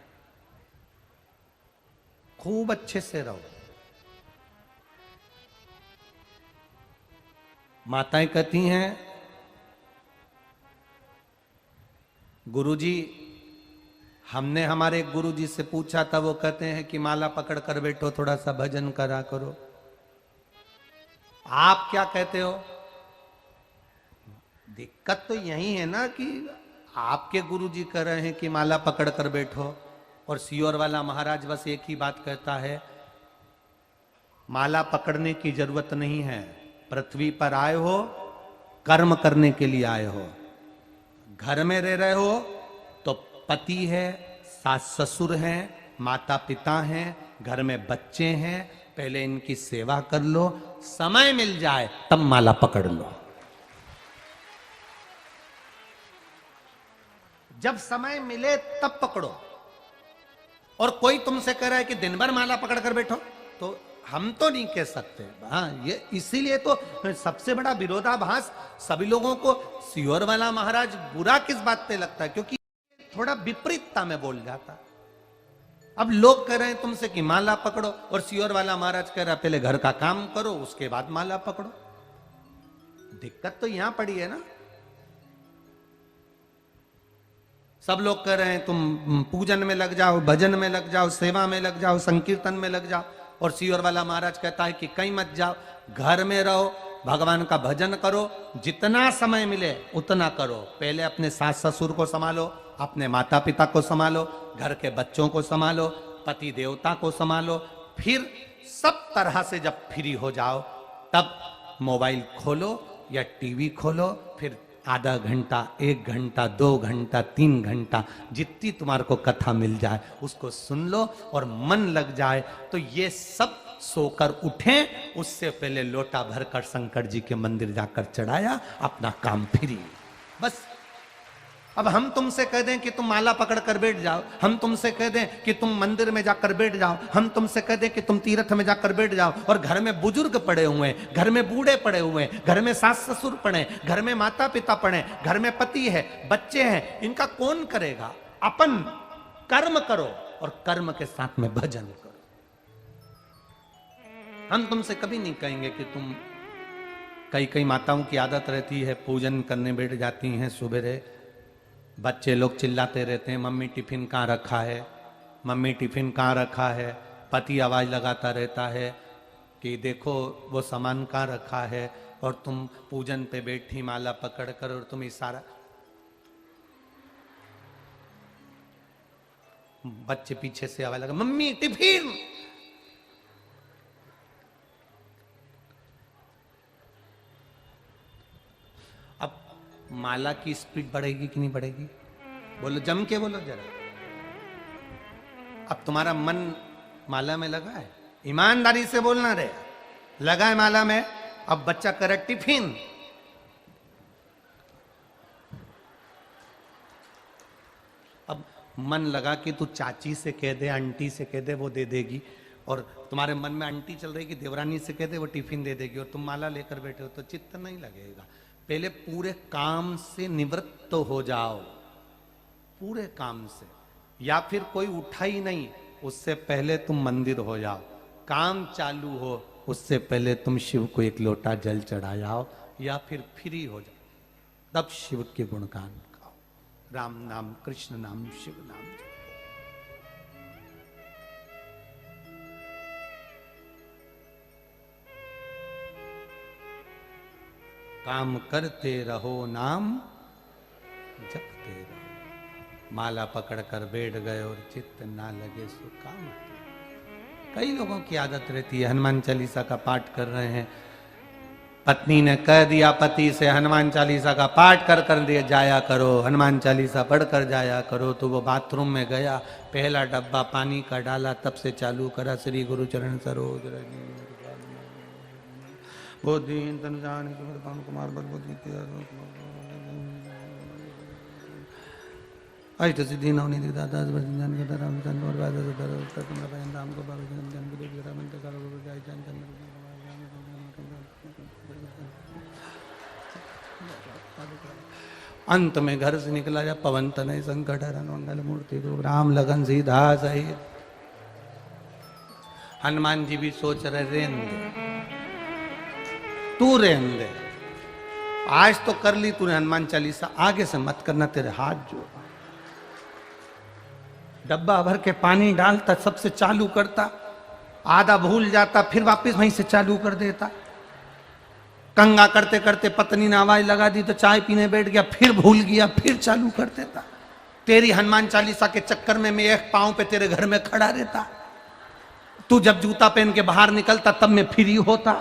Speaker 1: खूब अच्छे से रहो। माताएं कहती हैं, गुरुजी, हमने हमारे गुरुजी से पूछा था, वो कहते हैं कि माला पकड़ कर बैठो, थोड़ा सा भजन करा करो। आप क्या कहते हो? दिक्कत तो यही है ना कि आपके गुरुजी कह रहे हैं कि माला पकड़ कर बैठो, और सियोर वाला महाराज बस एक ही बात कहता है, माला पकड़ने की जरूरत नहीं है, पृथ्वी पर आए हो कर्म करने के लिए आए हो। घर में रह रहे हो तो पति है, सास ससुर हैं, माता पिता हैं, घर में बच्चे हैं, पहले इनकी सेवा कर लो, समय मिल जाए तब माला पकड़ लो। जब समय मिले तब पकड़ो। और कोई तुमसे कह रहा है कि दिन भर माला पकड़ कर बैठो, तो हम तो नहीं कह सकते। हाँ, ये इसीलिए तो सबसे बड़ा विरोधाभास सभी लोगों को सियोर वाला महाराज बुरा किस बात पे लगता है, क्योंकि थोड़ा विपरीतता में बोल जाता। अब लोग कह रहे हैं तुमसे कि माला पकड़ो, और सियोर वाला महाराज कह रहा है पहले घर का काम करो उसके बाद माला पकड़ो। दिक्कत तो यहां पड़ी है ना। सब लोग कह रहे हैं तुम पूजन में लग जाओ, भजन में लग जाओ, सेवा में लग जाओ, संकीर्तन में लग जाओ, और सियोर वाला महाराज कहता है कि कहीं मत जाओ, घर में रहो, भगवान का भजन करो, जितना समय मिले उतना करो। पहले अपने सास ससुर को संभालो, अपने माता पिता को संभालो, घर के बच्चों को संभालो, पति देवता को संभालो, फिर सब तरह से जब फ्री हो जाओ तब मोबाइल खोलो या टीवी खोलो, फिर आधा घंटा, 1 घंटा, 2 घंटा, 3 घंटा, जितनी तुम्हारे को कथा मिल जाए उसको सुन लो, और मन लग जाए तो ये सब सोकर उठें, उससे पहले लोटा भरकर शंकर जी के मंदिर जाकर चढ़ाया, अपना काम फ्री। बस अब हम तुमसे कह दें कि तुम माला पकड़ कर बैठ जाओ, हम तुमसे कह दें कि तुम मंदिर में जाकर बैठ जाओ, हम तुमसे कह दें कि तुम तीर्थ में जाकर बैठ जाओ, और घर में बुजुर्ग पड़े हुए हैं, घर में बूढ़े पड़े हुए हैं, घर में सास ससुर पड़े, घर में माता पिता पड़े, घर में पति है, बच्चे हैं, इनका कौन करेगा? अपन कर्म करो और कर्म के साथ में भजन करो। हम तुमसे कभी नहीं कहेंगे कि तुम, कई माताओं की आदत रहती है पूजन करने बैठ जाती हैं, सुबह बच्चे लोग चिल्लाते रहते हैं, मम्मी टिफिन कहाँ रखा है, मम्मी टिफिन कहाँ रखा है, पति आवाज लगाता रहता है कि देखो वो सामान कहाँ रखा है, और तुम पूजन पे बैठी माला पकड़ कर, और तुम इशारा, बच्चे पीछे से आवाज लगा, मम्मी टिफिन। माला की स्पीड बढ़ेगी कि नहीं बढ़ेगी? बोलो, जम के बोलो जरा। अब तुम्हारा मन माला में लगा है, ईमानदारी से बोलना रे, लगा है माला में। अब बच्चा करे टिफिन, मन लगा कि तू चाची से कह दे, आंटी से कह दे, वो दे देगी, और तुम्हारे मन में आंटी चल रही कि देवरानी से कह दे वो टिफिन दे देगी, और तुम माला लेकर बैठे हो तो चित्त नहीं लगेगा। पहले पूरे काम से निवृत्त तो हो जाओ, पूरे काम से, या फिर कोई उठा ही नहीं उससे पहले तुम मंदिर हो जाओ। काम चालू हो उससे पहले तुम शिव को एक लोटा जल चढ़ा जाओ, या फिर फ्री हो जाओ, तब शिव के गुणगान गाओ। राम नाम, कृष्ण नाम, शिव नाम। काम करते रहो, नाम जपते रहो। माला पकड़कर बैठ गए और चित्त ना लगे सो काम। कई लोगों की आदत रहती है, हनुमान चालीसा का पाठ कर रहे हैं, पत्नी ने कह दिया पति से हनुमान चालीसा का पाठ कर दिया जाया करो, हनुमान चालीसा पढ़कर जाया करो, तो वो बाथरूम में गया, पहला डब्बा पानी का डाला, तब से चालू करा श्री गुरु चरण सरोज रज बोधीन तन जान कुमार अष्ट सिद्धि नवनीति दाता ज्ञान का राम चंद्र और राजा राम को बाबा ज्ञान को देवी राम का जय चंद्र। अंत में घर से निकला जब पवन तनय संकट हरण मंगल मूर्ति रूप राम लगन सीधा सहित। हनुमान जी भी सोच रहे रेन दे, तू रेन दे, आज तो कर ली तूने हनुमान चालीसा, आगे से मत करना, तेरे हाथ जोड़। डब्बा भर के पानी डालता, सबसे चालू करता, आधा भूल जाता, फिर वापस वहीं से चालू कर देता। कंगा करते करते पत्नी ने आवाज लगा दी तो चाय पीने बैठ गया, फिर भूल गया, फिर चालू कर देता। तेरी हनुमान चालीसा के चक्कर में मैं एक पांव पे तेरे घर में खड़ा रहता, तू जब जूता पहन के बाहर निकलता तब मैं फ्री होता,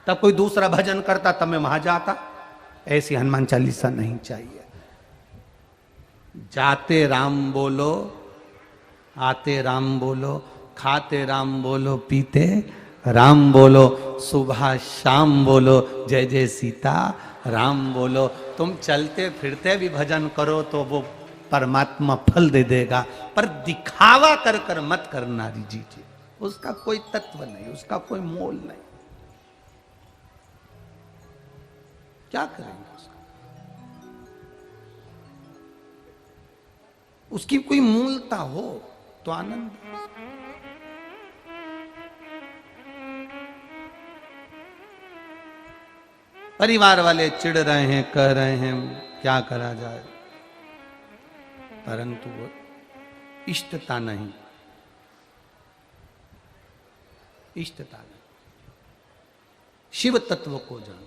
Speaker 1: तब कोई दूसरा भजन करता तब मैं वहां जाता। ऐसी हनुमान चालीसा नहीं चाहिए। जाते राम बोलो, आते राम बोलो, खाते राम बोलो, पीते राम बोलो, सुबह शाम बोलो, जय जय सीता राम बोलो। तुम चलते फिरते भी भजन करो तो वो परमात्मा फल दे देगा, पर दिखावा कर कर मत करना दीजिए, उसका कोई तत्व नहीं, उसका कोई मोल नहीं। क्या करेंगे उसका? उसकी कोई मूलता हो तो आनंद। परिवार वाले चिढ़ रहे हैं, कह रहे हैं, क्या करा जाए, परंतु वो इष्टता नहीं, इष्टता नहीं। शिव तत्व को जानो।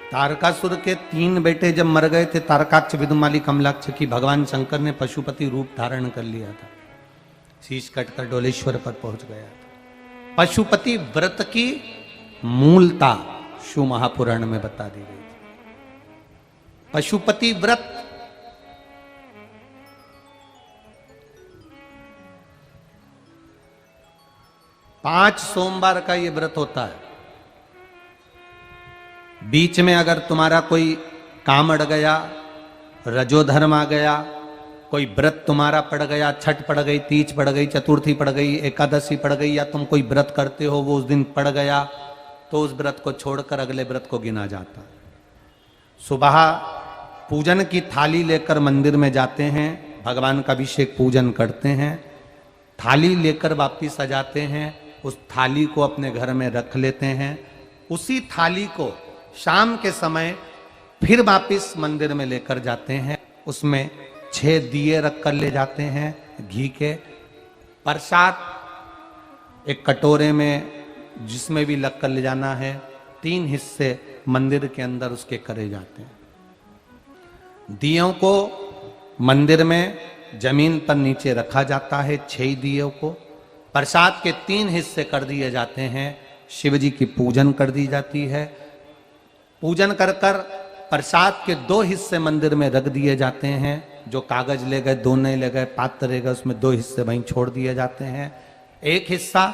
Speaker 1: तारकासुर के 3 बेटे जब मर गए थे, तारकाक्ष, विदुमाली, कमलाक्ष की, भगवान शंकर ने पशुपति रूप धारण कर लिया था, शीश कटकर डोलेश्वर पर पहुंच गया था। पशुपति व्रत की मूलता शिव महापुराण में बता दी गई थी। पशुपति व्रत पांच सोमवार का ये व्रत होता है। बीच में अगर तुम्हारा कोई काम अड़ गया, रजोधर्म आ गया, कोई व्रत तुम्हारा पड़ गया, छठ पड़ गई, तीज पड़ गई, चतुर्थी पड़ गई, एकादशी पड़ गई, या तुम कोई व्रत करते हो वो उस दिन पड़ गया, तो उस व्रत को छोड़कर अगले व्रत को गिना जाता। सुबह पूजन की थाली लेकर मंदिर में जाते हैं, भगवान का अभिषेक पूजन करते हैं, थाली लेकर वापिस आ जाते हैं, उस थाली को अपने घर में रख लेते हैं। उसी थाली को शाम के समय फिर वापिस मंदिर में लेकर जाते हैं, उसमें 6 दिए रख कर ले जाते हैं घी के। प्रसाद एक कटोरे में जिसमें भी लग कर ले जाना है, 3 हिस्से मंदिर के अंदर उसके करे जाते हैं। दियों को मंदिर में जमीन पर नीचे रखा जाता है, 6 दियों को। प्रसाद के 3 हिस्से कर दिए जाते हैं, शिव जी की पूजन कर दी जाती है। पूजन कर कर प्रसाद के 2 हिस्से मंदिर में रख दिए जाते हैं, जो कागज ले गए, 2 नहीं ले गए, पात्र ले गए, उसमें 2 हिस्से वहीं छोड़ दिए जाते हैं। 1 हिस्सा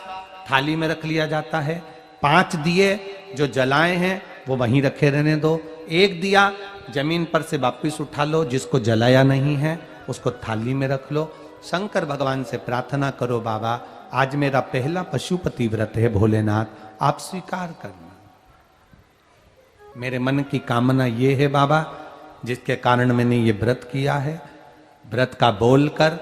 Speaker 1: थाली में रख लिया जाता है। 5 दिए जो जलाए हैं वो वहीं रखे रहने दो। एक दिया जमीन पर से वापिस उठा लो, जिसको जलाया नहीं है उसको थाली में रख लो। शंकर भगवान से प्रार्थना करो, बाबा आज मेरा पहला पशुपति व्रत है, भोलेनाथ आप स्वीकार करना। मेरे मन की कामना ये है बाबा, जिसके कारण मैंने ये व्रत किया है। व्रत का बोल कर,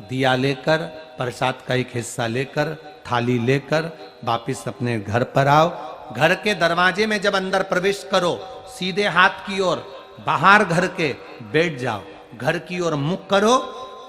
Speaker 1: दिया लेकर, प्रसाद का एक हिस्सा लेकर, थाली लेकर वापिस अपने घर पर आओ। घर के दरवाजे में जब अंदर प्रवेश करो, सीधे हाथ की ओर बाहर घर के बैठ जाओ, घर की ओर मुख करो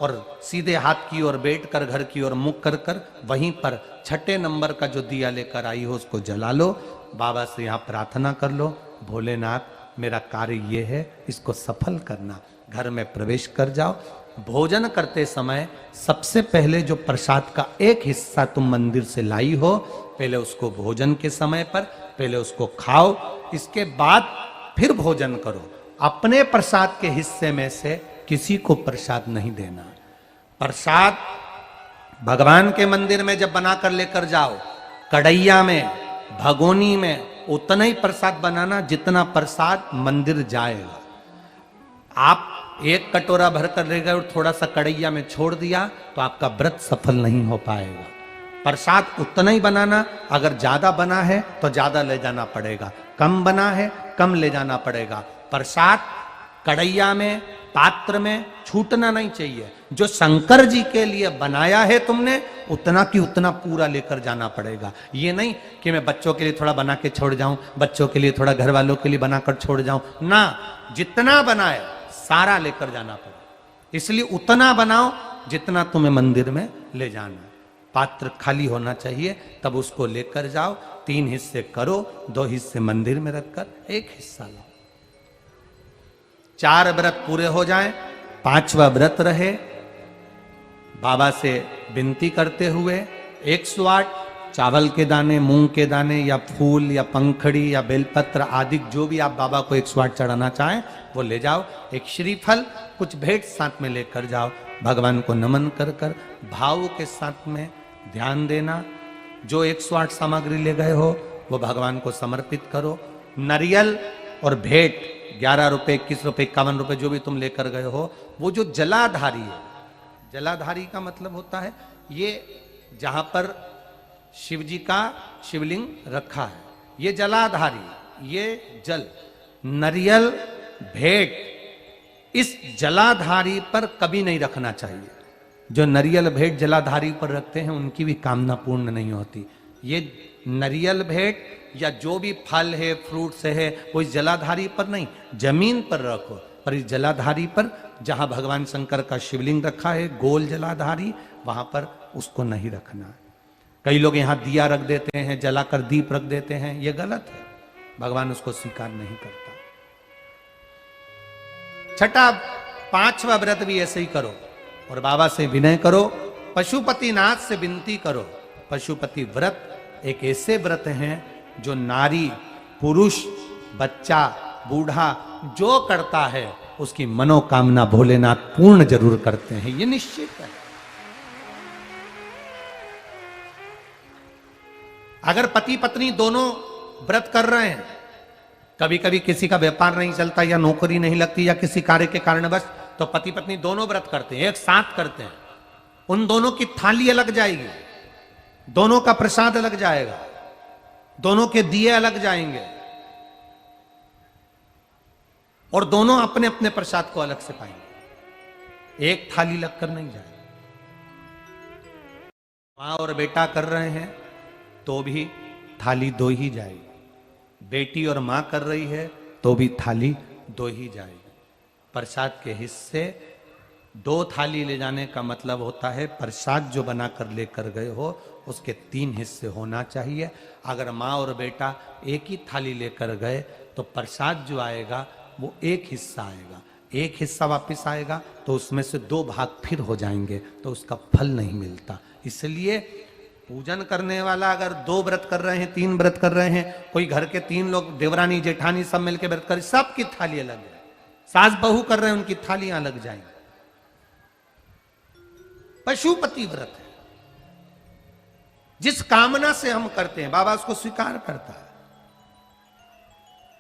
Speaker 1: और सीधे हाथ की ओर बैठकर घर की ओर मुख कर कर वहीं पर छठे नंबर का जो दिया लेकर आई हो उसको जला लो। बाबा से यहाँ प्रार्थना कर लो, भोलेनाथ मेरा कार्य ये है, इसको सफल करना। घर में प्रवेश कर जाओ। भोजन करते समय सबसे पहले जो प्रसाद का एक हिस्सा तुम मंदिर से लाई हो, पहले उसको भोजन के समय पर पहले उसको खाओ, इसके बाद फिर भोजन करो। अपने प्रसाद के हिस्से में से किसी को प्रसाद नहीं देना। प्रसाद भगवान के मंदिर में जब बनाकर लेकर जाओ, कढ़ैया में, भगोनी में उतना ही प्रसाद बनाना जितना प्रसाद मंदिर जाएगा। आप एक कटोरा भरकर ले गए और थोड़ा सा कढ़ैया में छोड़ दिया तो आपका व्रत सफल नहीं हो पाएगा। प्रसाद उतना ही बनाना, अगर ज्यादा बना है तो ज्यादा ले जाना पड़ेगा, कम बना है कम ले जाना पड़ेगा। प्रसाद कढ़ैया में, पात्र में छूटना नहीं चाहिए। जो शंकर जी के लिए बनाया है तुमने, उतना की उतना पूरा लेकर जाना पड़ेगा। ये नहीं कि मैं बच्चों के लिए थोड़ा बना के छोड़ जाऊं, बच्चों के लिए थोड़ा घर वालों के लिए बनाकर छोड़ जाऊं ना, जितना बनाए सारा लेकर जाना पड़ेगा। इसलिए उतना बनाओ जितना तुम्हें मंदिर में ले जाना। पात्र खाली होना चाहिए, तब उसको लेकर जाओ। 3 हिस्से करो, 2 हिस्से मंदिर में रखकर 1 हिस्सा लाओ। 4 व्रत पूरे हो जाएं, 5वां व्रत रहे। बाबा से विनती करते हुए 108 चावल के दाने, मूंग के दाने या फूल या पंखड़ी या बेलपत्र आदि जो भी आप बाबा को 108 चढ़ाना चाहें वो ले जाओ। एक श्रीफल, कुछ भेंट साथ में लेकर जाओ। भगवान को नमन कर कर भाव के साथ में ध्यान देना। जो 108 सामग्री ले गए हो वो भगवान को समर्पित करो। नारियल और भेंट 11 रुपए, 21 रुपए, 51 रुपए जो भी तुम लेकर गए हो, वो जो जलाधारी है, जलाधारी का मतलब होता है ये जहां पर शिव जी का शिवलिंग रखा है, ये जलाधारी, ये जल, नारियल, भेंट इस जलाधारी पर कभी नहीं रखना चाहिए। जो नारियल भेंट जलाधारी पर रखते हैं उनकी भी कामना पूर्ण नहीं होती। ये नारियल भेंट या जो भी फल है, फ्रूट्स है, वो इस जलाधारी पर नहीं, जमीन पर रखो। पर इस जलाधारी पर जहां भगवान शंकर का शिवलिंग रखा है, गोल जलाधारी, वहां पर उसको नहीं रखना। कई लोग यहां दिया रख देते हैं, जलाकर दीप रख देते हैं, ये गलत है, भगवान उसको स्वीकार नहीं करता। छठा 5वां व्रत भी ऐसे ही करो और बाबा से विनय करो, पशुपति नाथ से विनती करो। पशुपति व्रत एक ऐसे व्रत हैं जो नारी, पुरुष, बच्चा, बूढ़ा जो करता है उसकी मनोकामना भोलेनाथ पूर्ण जरूर करते हैं, ये निश्चित है। अगर पति पत्नी दोनों व्रत कर रहे हैं, कभी कभी किसी का व्यापार नहीं चलता या नौकरी नहीं लगती या किसी कार्य के कारणवश, तो पति पत्नी दोनों व्रत करते हैं, एक साथ करते हैं, उन दोनों की थाली अलग जाएगी, दोनों का प्रसाद अलग जाएगा, दोनों के दिए अलग जाएंगे और दोनों अपने अपने प्रसाद को अलग से पाएंगे, एक थाली लगकर नहीं जाएगी। मां और बेटा कर रहे हैं तो भी थाली 2 ही जाएगी, बेटी और मां कर रही है तो भी थाली 2 ही जाएगी। प्रसाद के हिस्से 2 थाली ले जाने का मतलब होता है प्रसाद जो बनाकर लेकर गए हो उसके 3 हिस्से होना चाहिए। अगर माँ और बेटा एक ही थाली लेकर गए तो प्रसाद जो आएगा वो 1 हिस्सा आएगा, 1 हिस्सा वापस आएगा तो उसमें से 2 भाग फिर हो जाएंगे, तो उसका फल नहीं मिलता। इसलिए पूजन करने वाला अगर 2 व्रत कर रहे हैं, 3 व्रत कर रहे हैं, कोई घर के 3 लोग, देवरानी जेठानी सब मिलकर व्रत कर, सबकी थाली अलग है, सास बहू कर रहे हैं उनकी थालियां अलग जाएंगी। पशुपति व्रत है, जिस कामना से हम करते हैं बाबा उसको स्वीकार करता है।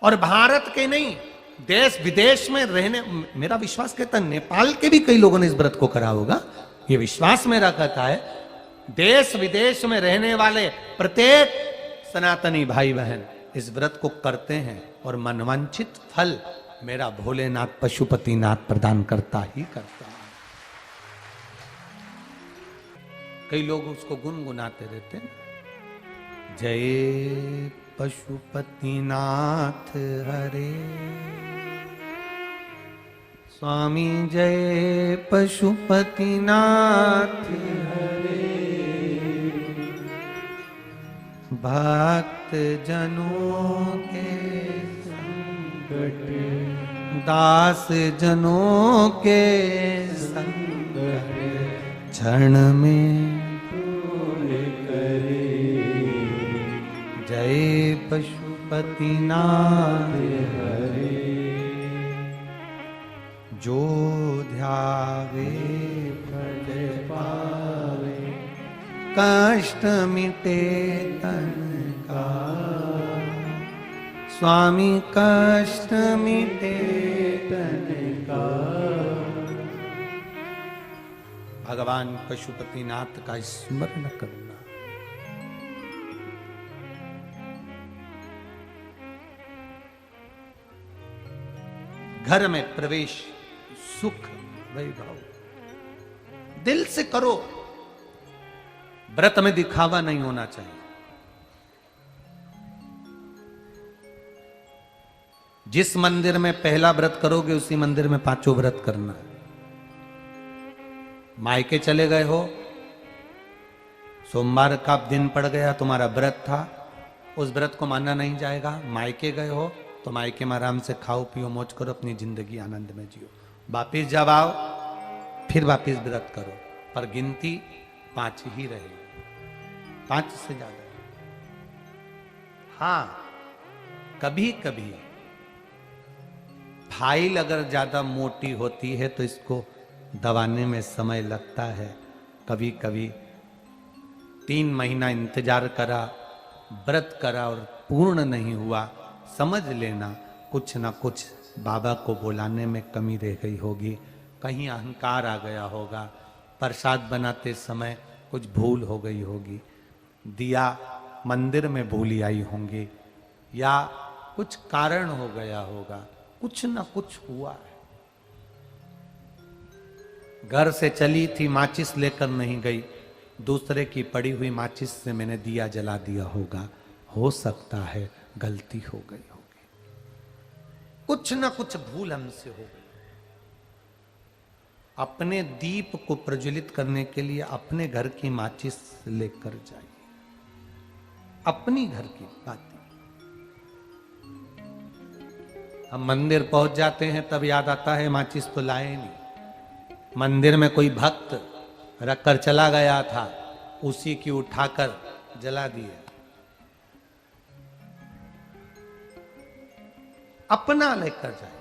Speaker 1: और भारत के नहीं, देश विदेश में रहने, मेरा विश्वास कहता है नेपाल के भी कई लोगों ने इस व्रत को करा होगा, ये विश्वास मेरा कहता है। देश विदेश में रहने वाले प्रत्येक सनातनी भाई बहन इस व्रत को करते हैं और मनवांछित फल मेरा भोलेनाथ पशुपतिनाथ प्रदान करता ही करता है। कई लोग उसको गुनगुनाते रहते हैं, जय पशुपतिनाथ हरे, स्वामी जय पशुपतिनाथ हरे, भक्त जनों के संकट दास जनों के संकट क्षण में दूर करे, जय पशुपतिनाथ हरे, जो ध्यावे फल पावे, कष्ट मिटे तन का, स्वामी कष्ट मिटे तन का। भगवान पशुपतिनाथ का स्मरण करना। घर में प्रवेश, सुख वैभव दिल से करो, व्रत में दिखावा नहीं होना चाहिए। जिस मंदिर में पहला व्रत करोगे उसी मंदिर में पांचों व्रत करना है। मायके चले गए हो, सोमवार का दिन पड़ गया, तुम्हारा व्रत था, उस व्रत को मानना नहीं जाएगा। मायके गए हो तो मायके में आराम से खाओ पियो मौज करो, अपनी जिंदगी आनंद में जियो। वापिस जब आओ फिर वापिस व्रत करो, पर गिनती 5 ही रहेगी, 5 से ज्यादा। हाँ, कभी कभी फाइल अगर ज्यादा मोटी होती है तो इसको दबाने में समय लगता है। कभी कभी 3 महीना इंतजार करा, व्रत करा और पूर्ण नहीं हुआ, समझ लेना कुछ ना कुछ बाबा को बुलाने में कमी रह गई होगी, कहीं अहंकार आ गया होगा, प्रसाद बनाते समय कुछ भूल हो गई होगी, दिया मंदिर में भूली आई होंगी, या कुछ कारण हो गया होगा, कुछ ना कुछ हुआ है। घर से चली थी, माचिस लेकर नहीं गई, दूसरे की पड़ी हुई माचिस से मैंने दिया जला दिया होगा, हो सकता है गलती हो गई होगी, कुछ ना कुछ भूल हमसे हो गई। अपने दीप को प्रज्वलित करने के लिए अपने घर की माचिस लेकर जाइए, अपनी घर की बात। हम मंदिर पहुंच जाते हैं तब याद आता है माचिस तो लाए नहीं। मंदिर में कोई भक्त रखकर चला गया था, उसी की उठाकर जला दिया। अपना लेकर जाए।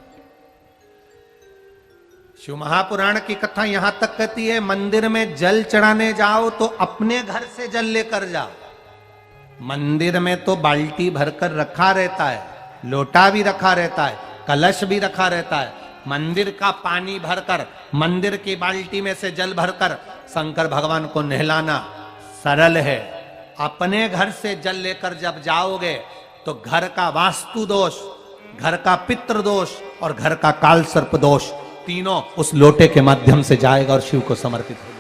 Speaker 1: शिव महापुराण की कथा यहां तक कहती है, मंदिर में जल चढ़ाने जाओ तो अपने घर से जल लेकर जाओ। मंदिर में तो बाल्टी भरकर रखा रहता है, लोटा भी रखा रहता है, कलश भी रखा रहता है। मंदिर का पानी भरकर, मंदिर की बाल्टी में से जल भरकर शंकर भगवान को नहलाना सरल है। अपने घर से जल लेकर जब जाओगे तो घर का वास्तु दोष, घर का पितृ दोष और घर का काल सर्प दोष तीनों उस लोटे के माध्यम से जाएगा और शिव को समर्पित होगा।